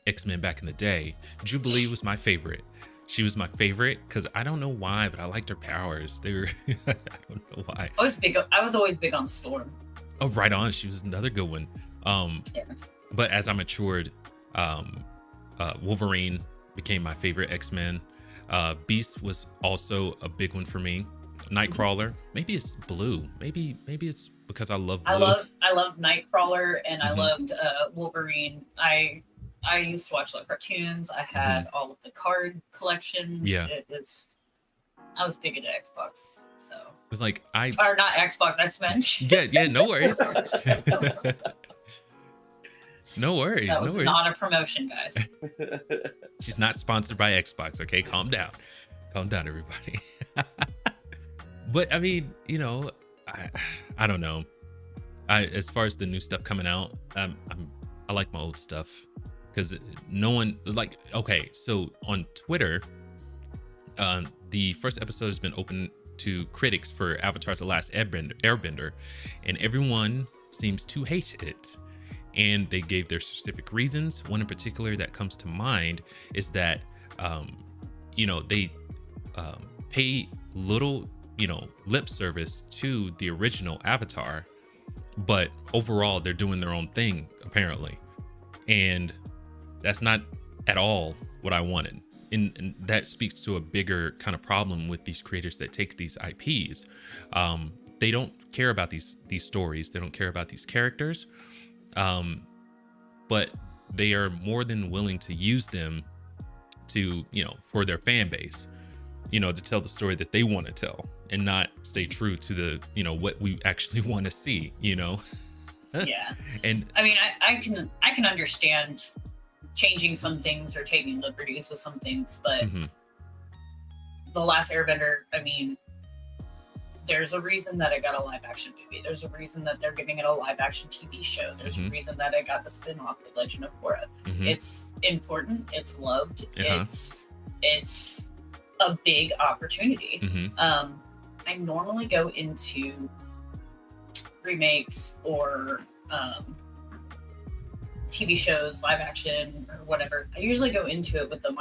Speaker 1: X-Men back in the day. Jubilee was my favorite. She was my favorite because I don't know why, but I liked her powers. They were I don't know why.
Speaker 2: I was always big on Storm.
Speaker 1: Oh, right on. She was another good one. But as I matured, Wolverine became my favorite X-Men. Beast was also a big one for me. Nightcrawler, maybe it's blue. Maybe it's because I love blue.
Speaker 2: I love Nightcrawler, and I loved Wolverine. I used to watch cartoons. I had all of the card collections.
Speaker 1: Yeah,
Speaker 2: I was big into Xbox, so
Speaker 1: it's like
Speaker 2: or not Xbox, X-Men.
Speaker 1: Yeah, no worries. No worries.
Speaker 2: That was not a promotion, guys.
Speaker 1: She's not sponsored by Xbox. Okay, calm down, everybody. But I mean, I don't know. As far as the new stuff coming out, I like my old stuff because no one okay. So on Twitter, the first episode has been open to critics for Avatar: The Last Airbender, and everyone seems to hate it. And they gave their specific reasons. One in particular that comes to mind is that, they pay little, lip service to the original Avatar, but overall they're doing their own thing apparently, and that's not at all what I wanted. and that speaks to a bigger kind of problem with these creators that take these IPs. They don't care about these stories. They don't care about these characters. But they are more than willing to use them to, for their fan base, to tell the story that they want to tell and not stay true to the, what we actually want to see,
Speaker 2: Yeah.
Speaker 1: And
Speaker 2: I mean, I can understand changing some things or taking liberties with some things, but The Last Airbender, I mean, there's a reason that it got a live action movie. There's a reason that they're giving it a live action TV show. There's a reason that it got the spin-off, The Legend of Korra. It's important. It's loved. It's a big opportunity. I normally go into remakes or TV shows, live action or whatever. I usually go into it with the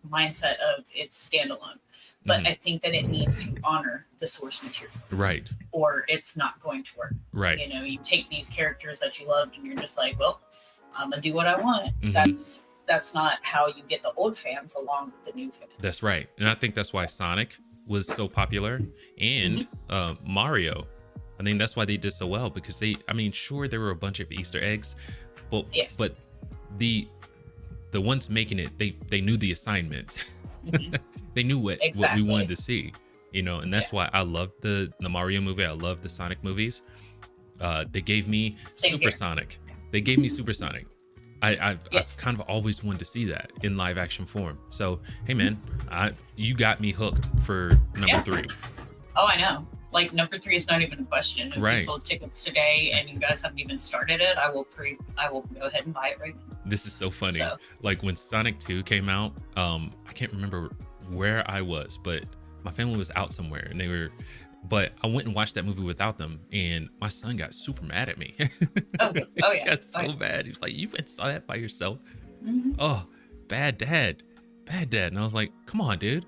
Speaker 2: mindset of it's standalone. But I think that it needs to honor the source material.
Speaker 1: Right.
Speaker 2: Or it's not going to work.
Speaker 1: Right.
Speaker 2: You take these characters that you loved and you're just like, well, I'm going to do what I want. That's not how you get the old fans along with the new fans.
Speaker 1: That's right. And I think that's why Sonic was so popular and Mario. I think that's why they did so well, because sure, there were a bunch of Easter eggs, but the ones making it, they knew the assignment. They knew what we wanted to see, and that's why I loved the Mario movie. I love the Sonic movies. They gave me Supersonic. They gave me Supersonic. I've kind of always wanted to see that in live action form. So, hey man, you got me hooked for number 3.
Speaker 2: Oh, I know. Like number 3 is not even a question. If
Speaker 1: right.
Speaker 2: you sold tickets today and you guys haven't even started it, I will go ahead and buy it right now.
Speaker 1: This is so funny. Like when Sonic 2 came out, I can't remember where I was, but my family was out somewhere but I went and watched that movie without them, and my son got super mad at me.
Speaker 2: Oh yeah.
Speaker 1: He got so bad. He was like, "You went saw that by yourself?" Oh, bad dad. And I was like, "Come on, dude."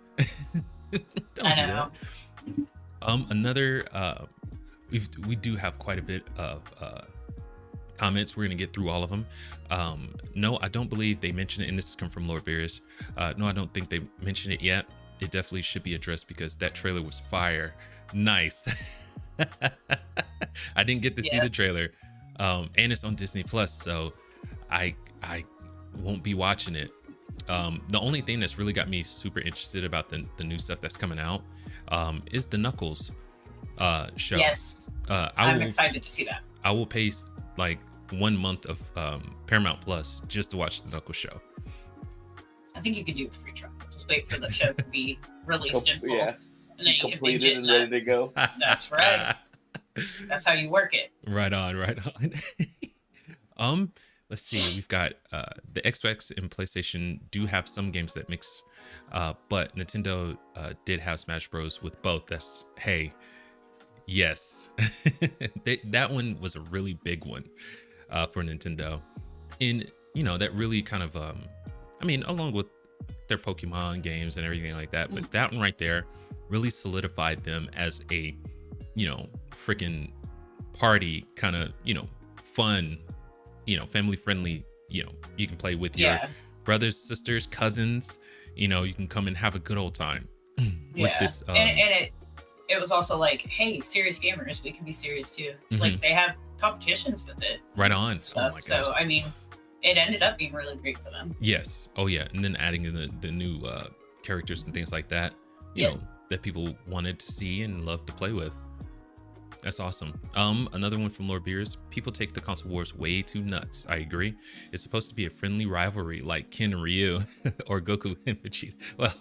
Speaker 1: Don't do that. Another we do have quite a bit of comments. We're gonna get through all of them. No, I don't believe they mentioned it, and this has come from Lord Beerus. No, I don't think they mentioned it yet. It definitely should be addressed because that trailer was fire. Nice. I didn't get to see the trailer, and it's on Disney Plus, so I won't be watching it. The only thing that's really got me super interested about the new stuff that's coming out is the Knuckles show.
Speaker 2: Yes, I'm excited to see that.
Speaker 1: I will pay like 1 month of Paramount Plus just to watch the Knuckles show.
Speaker 2: I think you could do a free trial. Just wait for the show to be released in full,
Speaker 3: and
Speaker 2: then you can binge it
Speaker 3: and ready to go.
Speaker 2: That's right. That's how you work it.
Speaker 1: Right on. Let's see. We've got the Xbox and PlayStation do have some games that mix, but Nintendo did have Smash Bros with both. That's yes. That one was a really big one for Nintendo, and that really kind of along with their Pokemon games and everything like that, but that one right there really solidified them as a freaking party kind of fun, family friendly, you can play with your brothers, sisters, cousins, you can come and have a good old time with this.
Speaker 2: And it was also like, hey, serious gamers, we can be serious too. Like they have competitions with it.
Speaker 1: Right on.
Speaker 2: Stuff.
Speaker 1: Oh my gosh.
Speaker 2: So, it ended up being really great for them.
Speaker 1: Yes. Oh yeah. And then adding in the new characters and things like that, you know, that people wanted to see and love to play with. That's awesome. Another one from Lord Beers. People take the console wars way too nuts. I agree. It's supposed to be a friendly rivalry like Ken and Ryu or Goku and Vegeta. Well,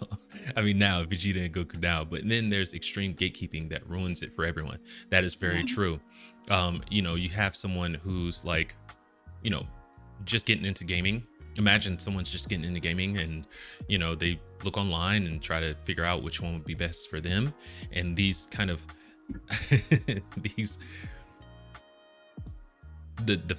Speaker 1: now Vegeta and Goku now, but then there's extreme gatekeeping that ruins it for everyone. That is very true. You have someone who's like, just getting into gaming. Imagine someone's just getting into gaming and, they look online and try to figure out which one would be best for them. And these kind of the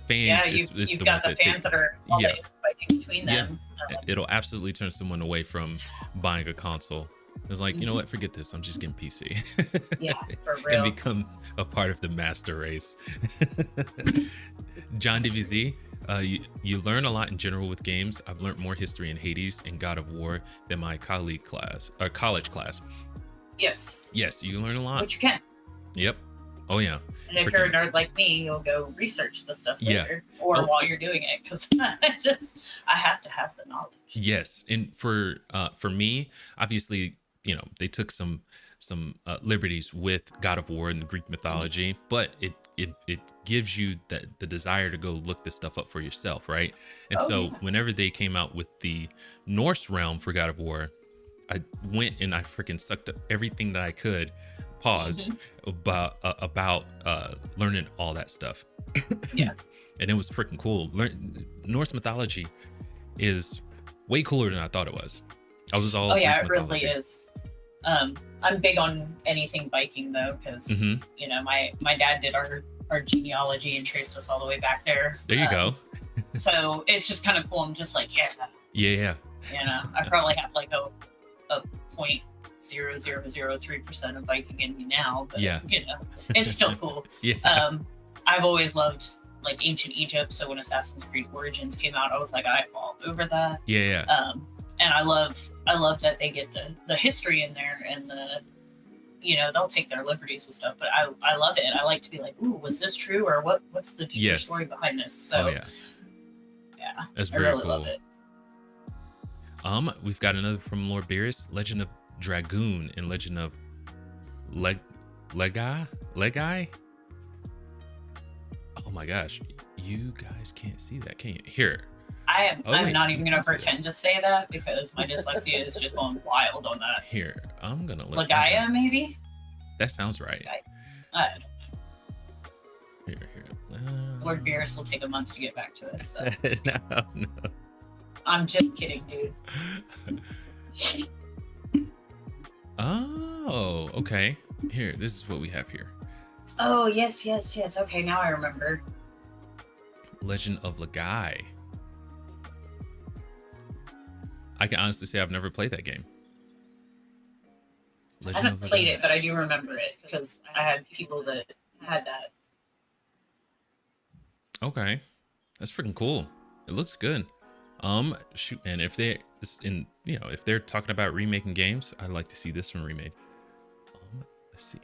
Speaker 1: fans is
Speaker 2: you've
Speaker 1: the
Speaker 2: got
Speaker 1: ones
Speaker 2: the fans that are fighting between them.
Speaker 1: It'll absolutely turn someone away from buying a console. It's like, you know what, forget this, I'm just getting PC.
Speaker 2: For real.
Speaker 1: And become a part of the master race. John DVZ, You learn a lot in general with games. I've learned more history in Hades and God of War than my college class.
Speaker 2: Yes.
Speaker 1: Yes, you learn a lot.
Speaker 2: But you can.
Speaker 1: Yep. Oh yeah.
Speaker 2: And if you're a nerd like me, you'll go research the stuff later
Speaker 1: Oh.
Speaker 2: while you're doing it, because I have to have the knowledge.
Speaker 1: Yes, and for me, obviously, they took some liberties with God of War and the Greek mythology, but it gives you the desire to go look this stuff up for yourself, right? And whenever they came out with the Norse realm for God of War, I went and I freaking sucked up everything that I could, paused about learning all that stuff.
Speaker 2: Yeah.
Speaker 1: And it was freaking cool. Norse mythology is way cooler than I thought it was. I was all
Speaker 2: Greek
Speaker 1: mythology.
Speaker 2: It really is. I'm big on anything Viking though, because my dad did our genealogy and traced us all the way back there.
Speaker 1: There you go.
Speaker 2: So it's just kind of cool. I'm just like,
Speaker 1: yeah.
Speaker 2: I probably have like a 0.0003% of Viking in me now, but it's still cool. I've always loved like ancient Egypt, so when Assassin's Creed Origins came out, I was like, I'm all over that. And I love that they get the history in there, and they'll take their liberties with stuff, but I love it. I like to be like, ooh, was this true, or what's the deeper story behind this? So
Speaker 1: that's very
Speaker 2: really
Speaker 1: cool.
Speaker 2: love it.
Speaker 1: We've got another from Lord Beerus, Legend of Dragoon and Legend of Legai. Oh my gosh, you guys can't see that, can you? Here,
Speaker 2: I'm not even gonna pretend to say that, because my dyslexia is just going wild on that.
Speaker 1: Here, I'm gonna look.
Speaker 2: Legaia, maybe.
Speaker 1: That sounds right. Here.
Speaker 2: Lord Beerus will take a month to get back to us. So.
Speaker 1: No.
Speaker 2: I'm just kidding, dude.
Speaker 1: Oh, okay. Here, this is what we have here.
Speaker 2: Oh, yes. Okay, now I remember.
Speaker 1: Legend of Legai. I can honestly say I've never played that game.
Speaker 2: I haven't played it, but I do remember it because I had people that had that.
Speaker 1: Okay, that's freaking cool. It looks good. Shoot, and if they're talking about remaking games, I'd like to see this one remade. Let's see.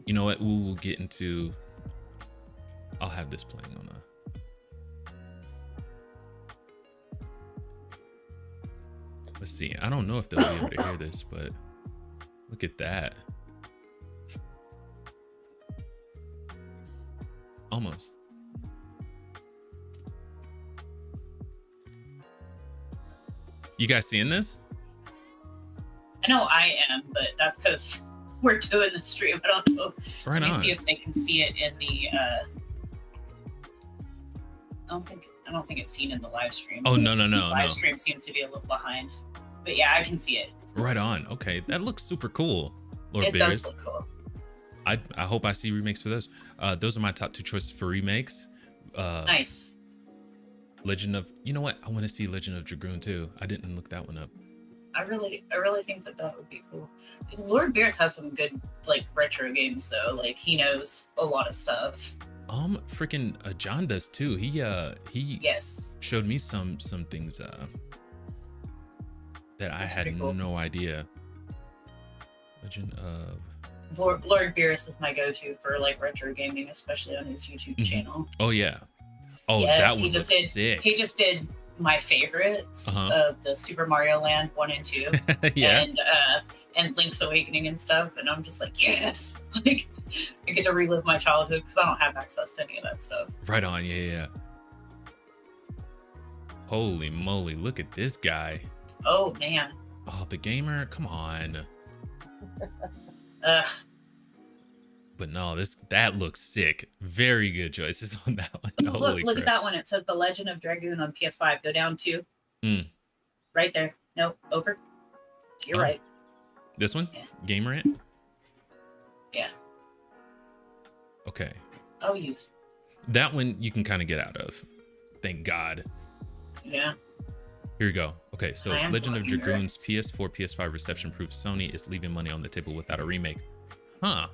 Speaker 1: You know what? We'll get into. I'll have this playing on Let's see. I don't know if they'll be able to hear this, but look at that. Almost. You guys seeing this?
Speaker 2: I know I am, but that's because we're doing the stream. I don't know.
Speaker 1: Right on.
Speaker 2: Let me see if they can see it in the. I don't think it's seen in the live stream.
Speaker 1: Oh no!
Speaker 2: Live stream seems to be a little behind, but yeah, I can see it.
Speaker 1: Right on. Okay, that looks super cool. Lord
Speaker 2: It
Speaker 1: Beerus.
Speaker 2: does look cool.
Speaker 1: I hope I see remakes for those. Those are my top 2 choices for remakes.
Speaker 2: Nice.
Speaker 1: Legend of, you know what? I want to see Legend of Dragoon too. I didn't look that one up.
Speaker 2: I really think that would be cool. Lord Beerus has some good like retro games though. Like he knows a lot of stuff.
Speaker 1: Freaking John does too. He
Speaker 2: yes
Speaker 1: showed me some things that I had
Speaker 2: cool.
Speaker 1: no idea. Legend of
Speaker 2: Lord Beerus is my go-to for like retro gaming, especially on his YouTube channel.
Speaker 1: Oh yeah. Oh,
Speaker 2: yes,
Speaker 1: that one looks sick.
Speaker 2: He just did my favorites of the Super Mario Land 1 and 2,
Speaker 1: yeah,
Speaker 2: and Link's Awakening and stuff. And I'm just like, yes, like I get to relive my childhood because I don't have access to any of that stuff.
Speaker 1: Right on, yeah. Holy moly, look at this guy.
Speaker 2: Oh man.
Speaker 1: Oh, the gamer, come on. But no, that looks sick. Very good choices on that one.
Speaker 2: Look at that one. It says The Legend of Dragoon on PS5. Go down 2. Right there. No, over. To your right.
Speaker 1: This one?
Speaker 2: Yeah.
Speaker 1: Gamer it?
Speaker 2: Yeah.
Speaker 1: Okay.
Speaker 2: I'll use.
Speaker 1: That one you can kind of get out of. Thank God.
Speaker 2: Yeah.
Speaker 1: Here we go. Okay, so Legend of Dragoon's PS4, PS5 reception proves Sony is leaving money on the table without a remake. Huh.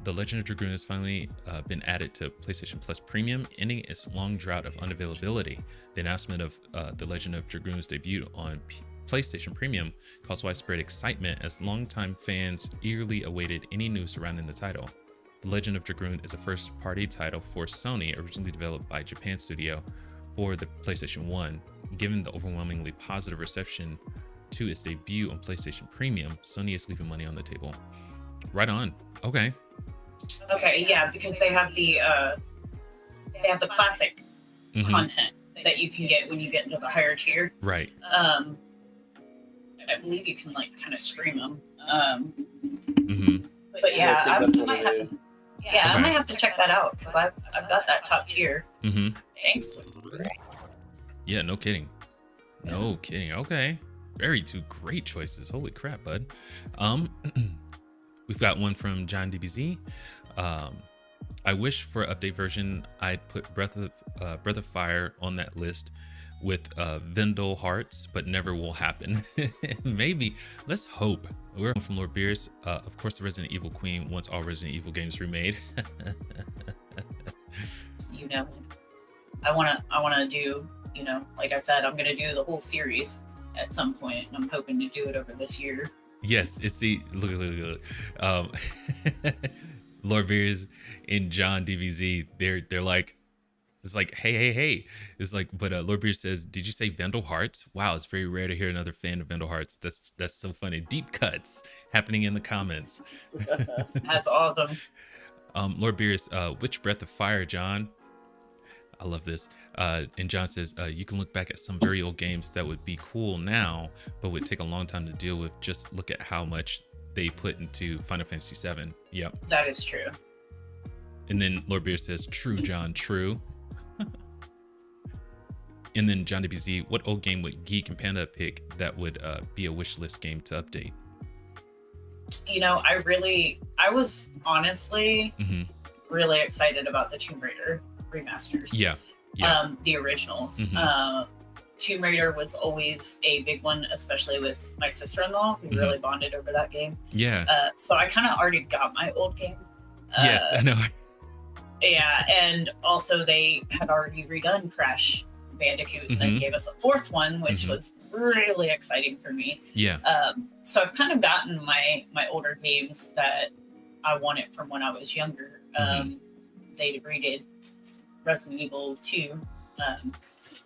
Speaker 1: The Legend of Dragoon has finally been added to PlayStation Plus Premium, ending its long drought of unavailability. The announcement of The Legend of Dragoon's debut on PlayStation Premium caused widespread excitement as longtime fans eagerly awaited any news surrounding the title. The Legend of Dragoon is a first-party title for Sony, originally developed by Japan Studio for the PlayStation 1. Given the overwhelmingly positive reception to its debut on PlayStation Premium, Sony is leaving money on the table. Right on. Okay.
Speaker 2: Okay, yeah, because they have the classic content that you can get when you get into the higher tier.
Speaker 1: Right.
Speaker 2: I believe you can like kind of stream them. But yeah, I might have to. Yeah,
Speaker 1: Okay.
Speaker 2: I might have to check that out because I've got that top tier. Thanks.
Speaker 1: Yeah, no kidding. No kidding. Okay. Two great choices. Holy crap, bud. We've got one from John DBZ. I wish for update version I'd put Breath of Fire on that list with Vendel Hearts, but never will happen. Maybe. Let's hope. We're from Lord Beers. Of course, the Resident Evil Queen wants all Resident Evil games remade.
Speaker 2: You know, I wanna do, you know, like I said, I'm gonna do the whole series at some point, and I'm hoping to do it over this year.
Speaker 1: Yes, it's the look. Lord Beers and John DBZ, they're like, it's like, hey. It's like, but Lord Beers says, did you say Vendel Hearts? Wow, it's very rare to hear another fan of Vendel Hearts. That's so funny. Deep cuts happening in the comments.
Speaker 2: That's awesome.
Speaker 1: Lord Beers, which Breath of Fire, John? I love this. And John says, you can look back at some very old games that would be cool now, but would take a long time to deal with. Just look at how much they put into Final Fantasy VII. Yep.
Speaker 2: That is true.
Speaker 1: And then Lord Beer says, true, John, true. And then John WZ, what old game would Geek and Panda pick that would be a wish list game to update?
Speaker 2: You know, I was honestly really excited about the Tomb Raider remasters.
Speaker 1: Yeah.
Speaker 2: The originals. Tomb Raider was always a big one, especially with my sister-in-law. We really bonded over that game.
Speaker 1: Yeah.
Speaker 2: So I kind of already got my old game.
Speaker 1: Yes, I know.
Speaker 2: Yeah, and also they had already redone Crash Bandicoot and then gave us a fourth one, which was really exciting for me.
Speaker 1: Yeah.
Speaker 2: So I've kind of gotten my older games that I wanted from when I was younger. They redid Resident Evil 2,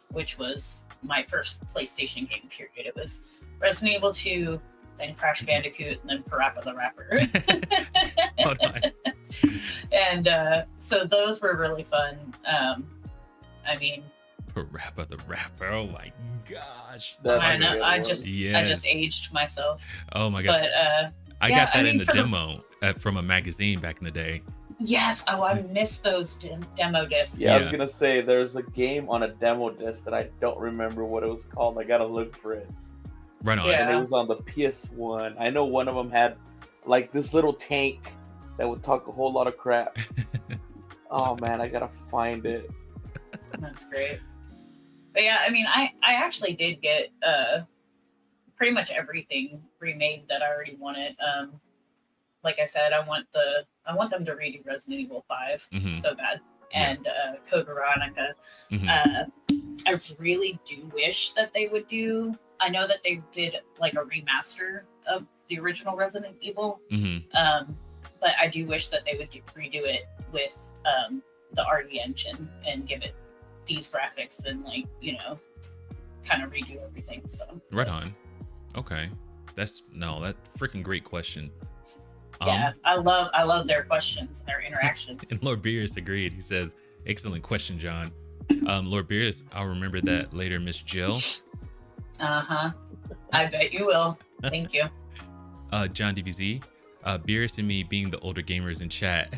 Speaker 2: which was my first PlayStation game, period. It was Resident Evil 2, then Crash Bandicoot, and then Parappa the Rapper.
Speaker 1: Hold on.
Speaker 2: And so those were really fun. I mean,
Speaker 1: Parappa the Rapper. Oh my gosh.
Speaker 2: I know. I just aged myself.
Speaker 1: Oh my gosh.
Speaker 2: But
Speaker 1: I got that in the demo from a magazine back in the day.
Speaker 2: Yes. Oh, I missed those demo discs.
Speaker 3: Yeah, I was gonna say there's a game on a demo disc that I don't remember what it was called. I gotta look for it.
Speaker 1: Right on.
Speaker 3: And it was on the PS1. I know one of them had like this little tank that would talk a whole lot of crap. Oh man, I gotta find it.
Speaker 2: That's great. But yeah, I mean, I actually did get pretty much everythting remade that I already wanted. Like I said, I want them to redo Resident Evil 5 so bad, and Code Veronica. I really do wish that they would do. I know that they did like a remaster of the original Resident Evil, but I do wish that they would redo it with the RE engine and give it these graphics and like, you know, kind of redo everything. So
Speaker 1: right on. Okay, that's freaking great question.
Speaker 2: Yeah, I love their questions, their interactions.
Speaker 1: And Lord Beers agreed. He says, "Excellent question, John." Lord Beers, I'll remember that later, Miss Jill.
Speaker 2: I bet you will. Thank you.
Speaker 1: John DBZ, Beers and me being the older gamers in chat.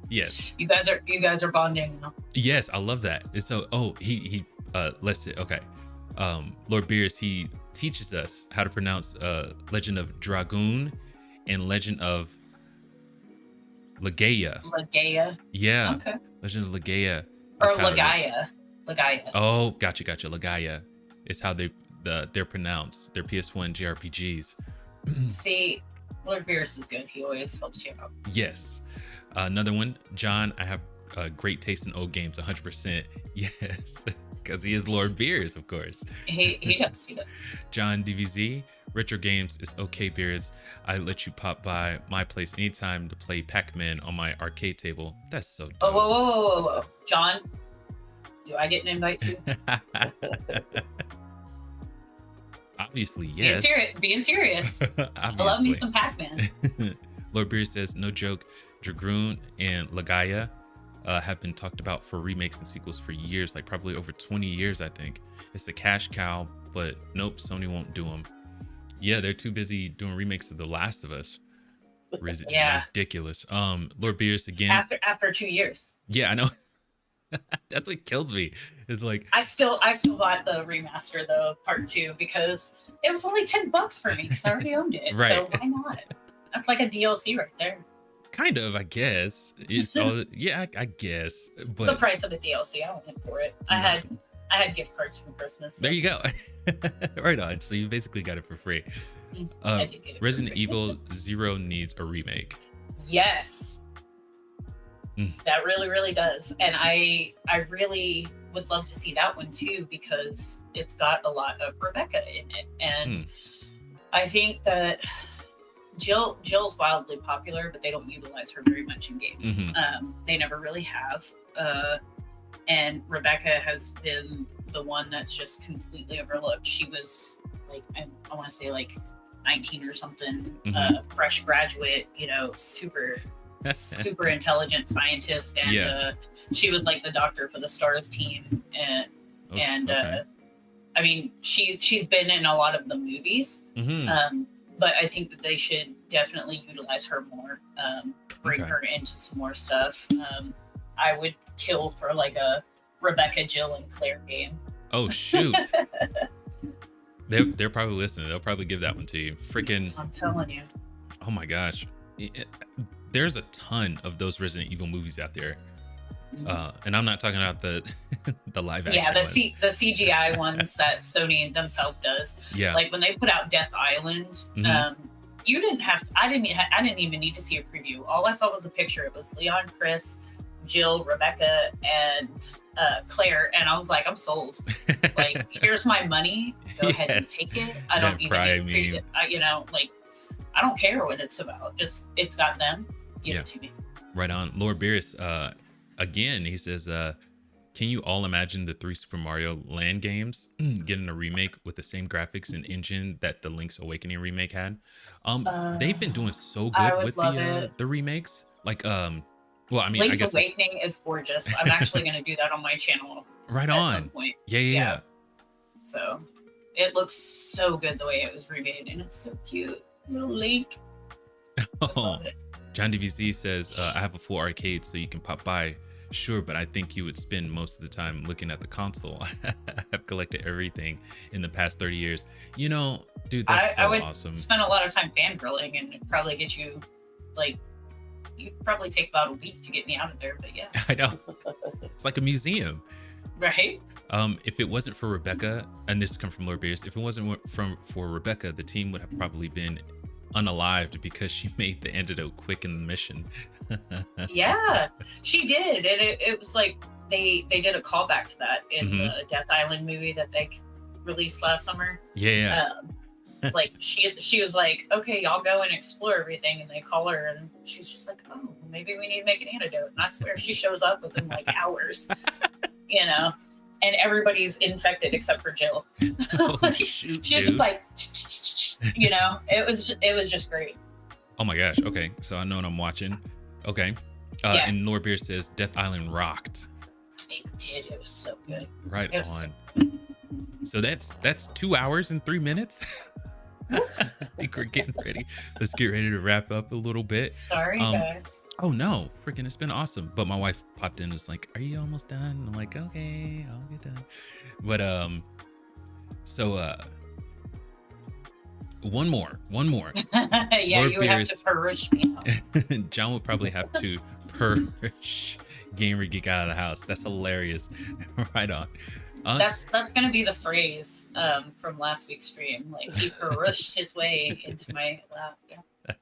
Speaker 1: Yes.
Speaker 2: You guys are bonding now.
Speaker 1: Yes, I love that. And so, let's see. Okay. Lord Beers, he teaches us how to pronounce Legend of Dragoon and Legend of Legaia.
Speaker 2: Legaia.
Speaker 1: Yeah.
Speaker 2: Okay.
Speaker 1: Legend of Legaia.
Speaker 2: Or Legaia. Legaia.
Speaker 1: Oh, gotcha. Legaia is how they're pronounced. They're PS1 JRPGs.
Speaker 2: See, Lord Beerus is good. He always helps you out.
Speaker 1: Yes. Another one, John, I have great taste in old games, 100%. Yes, because he is Lord Beerus, of course.
Speaker 2: He does.
Speaker 1: John DVZ, retro games is okay, Beerus. I let you pop by my place anytime to play Pac-Man on my arcade table. That's so dope.
Speaker 2: Oh, whoa. John, do I get an invite too?
Speaker 1: Obviously, yes.
Speaker 2: Being serious. I love me some Pac-Man.
Speaker 1: Lord Beerus says, no joke, Dragoon and Lagaya have been talked about for remakes and sequels for years, like probably over 20 years, I think. It's a cash cow, but nope, Sony won't do them. Yeah, they're too busy doing remakes of The Last of Us.
Speaker 2: Yeah.
Speaker 1: Ridiculous. Lord Beerus again.
Speaker 2: After 2 years.
Speaker 1: Yeah, I know. That's what kills me. It's like
Speaker 2: I still bought the remaster though, part 2, because it was only $10 for me because I already owned it.
Speaker 1: Right.
Speaker 2: So why not? That's like a DLC right there.
Speaker 1: Kind of, I guess. It's all, yeah, I guess. But
Speaker 2: it's the price of the DLC. I went for it. I had gift cards from Christmas. So.
Speaker 1: There you go. Right on. So you basically got it for free.
Speaker 2: I did get it
Speaker 1: Resident Evil 0 needs a remake.
Speaker 2: Yes. That really, really does. And I really would love to see that one too, because it's got a lot of Rebecca in it. And I think that Jill's wildly popular, but they don't utilize her very much in games. They never really have. And Rebecca has been the one that's just completely overlooked. She was like, I want to say like 19 or something, fresh graduate, super intelligent scientist, and she was like the doctor for the STARS team, and I mean she's been in a lot of the movies, but I think that they should definitely utilize her more, bring her into some more stuff. I would kill for like a Rebecca, Jill, and Claire game.
Speaker 1: Oh shoot. They're probably listening. They'll probably give that one to you. Freaking,
Speaker 2: I'm telling you.
Speaker 1: Oh my gosh. There's a ton of those Resident Evil movies out there. And I'm not talking about the live action.
Speaker 2: Yeah, the CGI ones that Sony themselves does.
Speaker 1: Yeah.
Speaker 2: Like when they put out Death Island, you didn't have to, I didn't even need to see a preview. All I saw was a picture. It was Leon, Chris, Jill, Rebecca, and Claire, and I was like, I'm sold. Like, here's my money. Go ahead and take it. I don't even need it. I don't care what it's about. Just it's got them. Give it to me.
Speaker 1: Right on. Lord Beerus, again, he says, can you all imagine the 3 Super Mario Land games getting a remake with the same graphics and engine that the Link's Awakening remake had? They've been doing so good with the remakes. Like, well, I mean,
Speaker 2: Link's Awakening is gorgeous. I'm actually going to do that on my channel.
Speaker 1: Right
Speaker 2: at
Speaker 1: on.
Speaker 2: Some point.
Speaker 1: Yeah.
Speaker 2: So it looks so good the way it was remade, and it's so cute. Little Link.
Speaker 1: Oh, John DVZ says, I have a full arcade, so you can pop by. Sure, but I think you would spend most of the time looking at the console. I've collected everything in the past 30 years. Dude, that's so awesome.
Speaker 2: I would spend a lot of time fangirling, and it'd probably get you, like, you'd probably take about a week to get me out of there, but yeah.
Speaker 1: I know. It's like a museum.
Speaker 2: Right?
Speaker 1: If it wasn't for Rebecca, and this comes from Lord Beerus, if it wasn't for Rebecca, the team would have probably been unalived because she made the antidote quick in the mission.
Speaker 2: Yeah, she did. And it was like they did a callback to that in the Death Island movie that they released last summer.
Speaker 1: Yeah.
Speaker 2: Like she was like, okay, y'all go and explore everything, and they call her, and she's just like, oh, maybe we need to make an antidote. And I swear she shows up within like hours, and everybody's infected except for Jill.
Speaker 1: Oh, shoot,
Speaker 2: she was just like, it was just great.
Speaker 1: Oh my gosh. Okay, so I know what I'm watching. Okay. And Lord Beer says Death Island rocked.
Speaker 2: It did. It was so good.
Speaker 1: Right on. So that's 2 hours and 3 minutes. I think we're getting ready. Let's get ready to wrap up a little bit.
Speaker 2: Sorry, guys.
Speaker 1: Oh no, freaking! It's been awesome. But my wife popped in and was like, "Are you almost done?" I'm like, "Okay, I'll get done." But one more.
Speaker 2: Yeah,
Speaker 1: Lord
Speaker 2: you would have to purge me.
Speaker 1: John will probably have to purge Gamer Geek out of the house. That's hilarious. Right on.
Speaker 2: That's gonna be the phrase from last week's stream. Like, he purged his way into my lap. Yeah.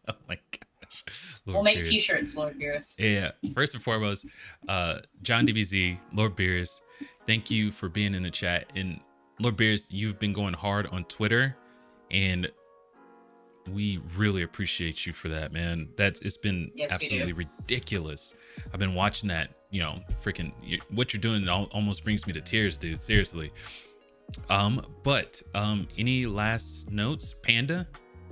Speaker 1: Oh my gosh.
Speaker 2: We'll
Speaker 1: Lord
Speaker 2: make
Speaker 1: Beers.
Speaker 2: t-shirts, Lord Beerus.
Speaker 1: Yeah. First and foremost, John DBZ, Lord Beers, thank you for being in the chat. And Lord Beers, you've been going hard on Twitter, and we really appreciate you for that, man. It's been
Speaker 2: Yes,
Speaker 1: absolutely ridiculous. I've been watching that, you know, freaking what you're doing almost brings me to tears, dude. Seriously. But any last notes, Panda?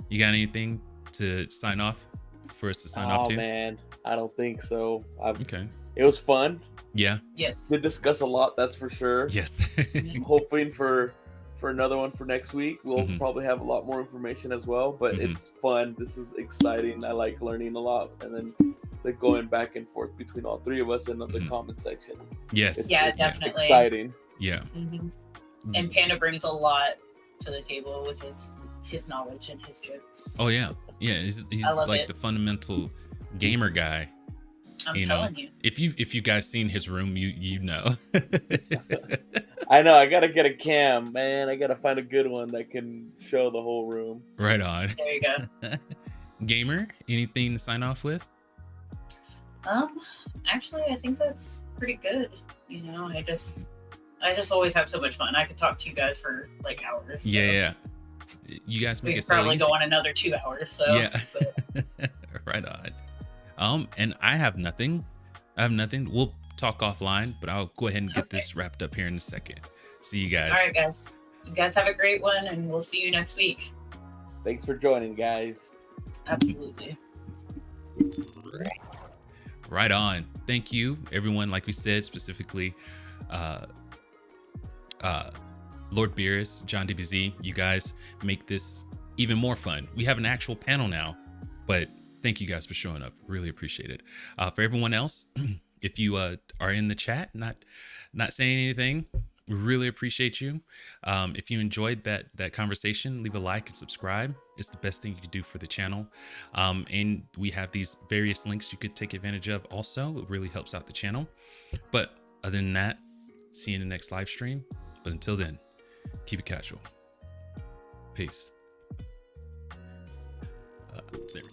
Speaker 1: You got anything to sign off for us to sign off to?
Speaker 3: Oh man, I don't think so.
Speaker 1: Okay.
Speaker 3: It was fun.
Speaker 1: Yeah.
Speaker 2: Yes.
Speaker 3: We discuss a lot, that's for sure.
Speaker 1: Yes.
Speaker 3: I'm hoping for another one for next week. We'll probably have a lot more information as well, but it's fun. This is exciting. I like learning a lot, and then the going back and forth between all three of us in the comment section.
Speaker 1: Yes.
Speaker 3: It's
Speaker 2: Definitely
Speaker 3: exciting.
Speaker 1: Yeah.
Speaker 2: And Panda brings a lot to the table with his knowledge and his jokes.
Speaker 1: Oh yeah. Yeah. He's like the fundamental gamer guy.
Speaker 2: I'm telling you.
Speaker 1: If you guys seen his room, you know.
Speaker 3: I know. I gotta get a cam, man. I gotta find a good one that can show the whole room.
Speaker 1: Right on.
Speaker 2: There you go.
Speaker 1: Gamer, anything to sign off with?
Speaker 2: Actually, I think that's pretty good. You know, I just always have so much fun. I could talk to you guys for like hours. So
Speaker 1: Yeah. You guys make
Speaker 2: we
Speaker 1: it
Speaker 2: could probably
Speaker 1: so
Speaker 2: go on another 2 hours. So
Speaker 1: yeah. Right on. And I have nothing. We'll talk offline, but I'll go ahead and get this wrapped up here in a second. See you guys.
Speaker 2: All right, guys. You guys have a great one, and we'll see you next week.
Speaker 3: Thanks for joining, guys.
Speaker 2: Absolutely.
Speaker 1: Right on. Thank you, everyone. Like we said, specifically, Lord Beerus, John DBZ, you guys make this even more fun. We have an actual panel now, but thank you guys for showing up. Really appreciate it. For everyone else, if you are in the chat, not saying anything, we really appreciate you. If you enjoyed that conversation, leave a like and subscribe. It's the best thing you could do for the channel. And we have these various links you could take advantage of also. It really helps out the channel. But other than that, see you in the next live stream. But until then, keep it casual. Peace. There.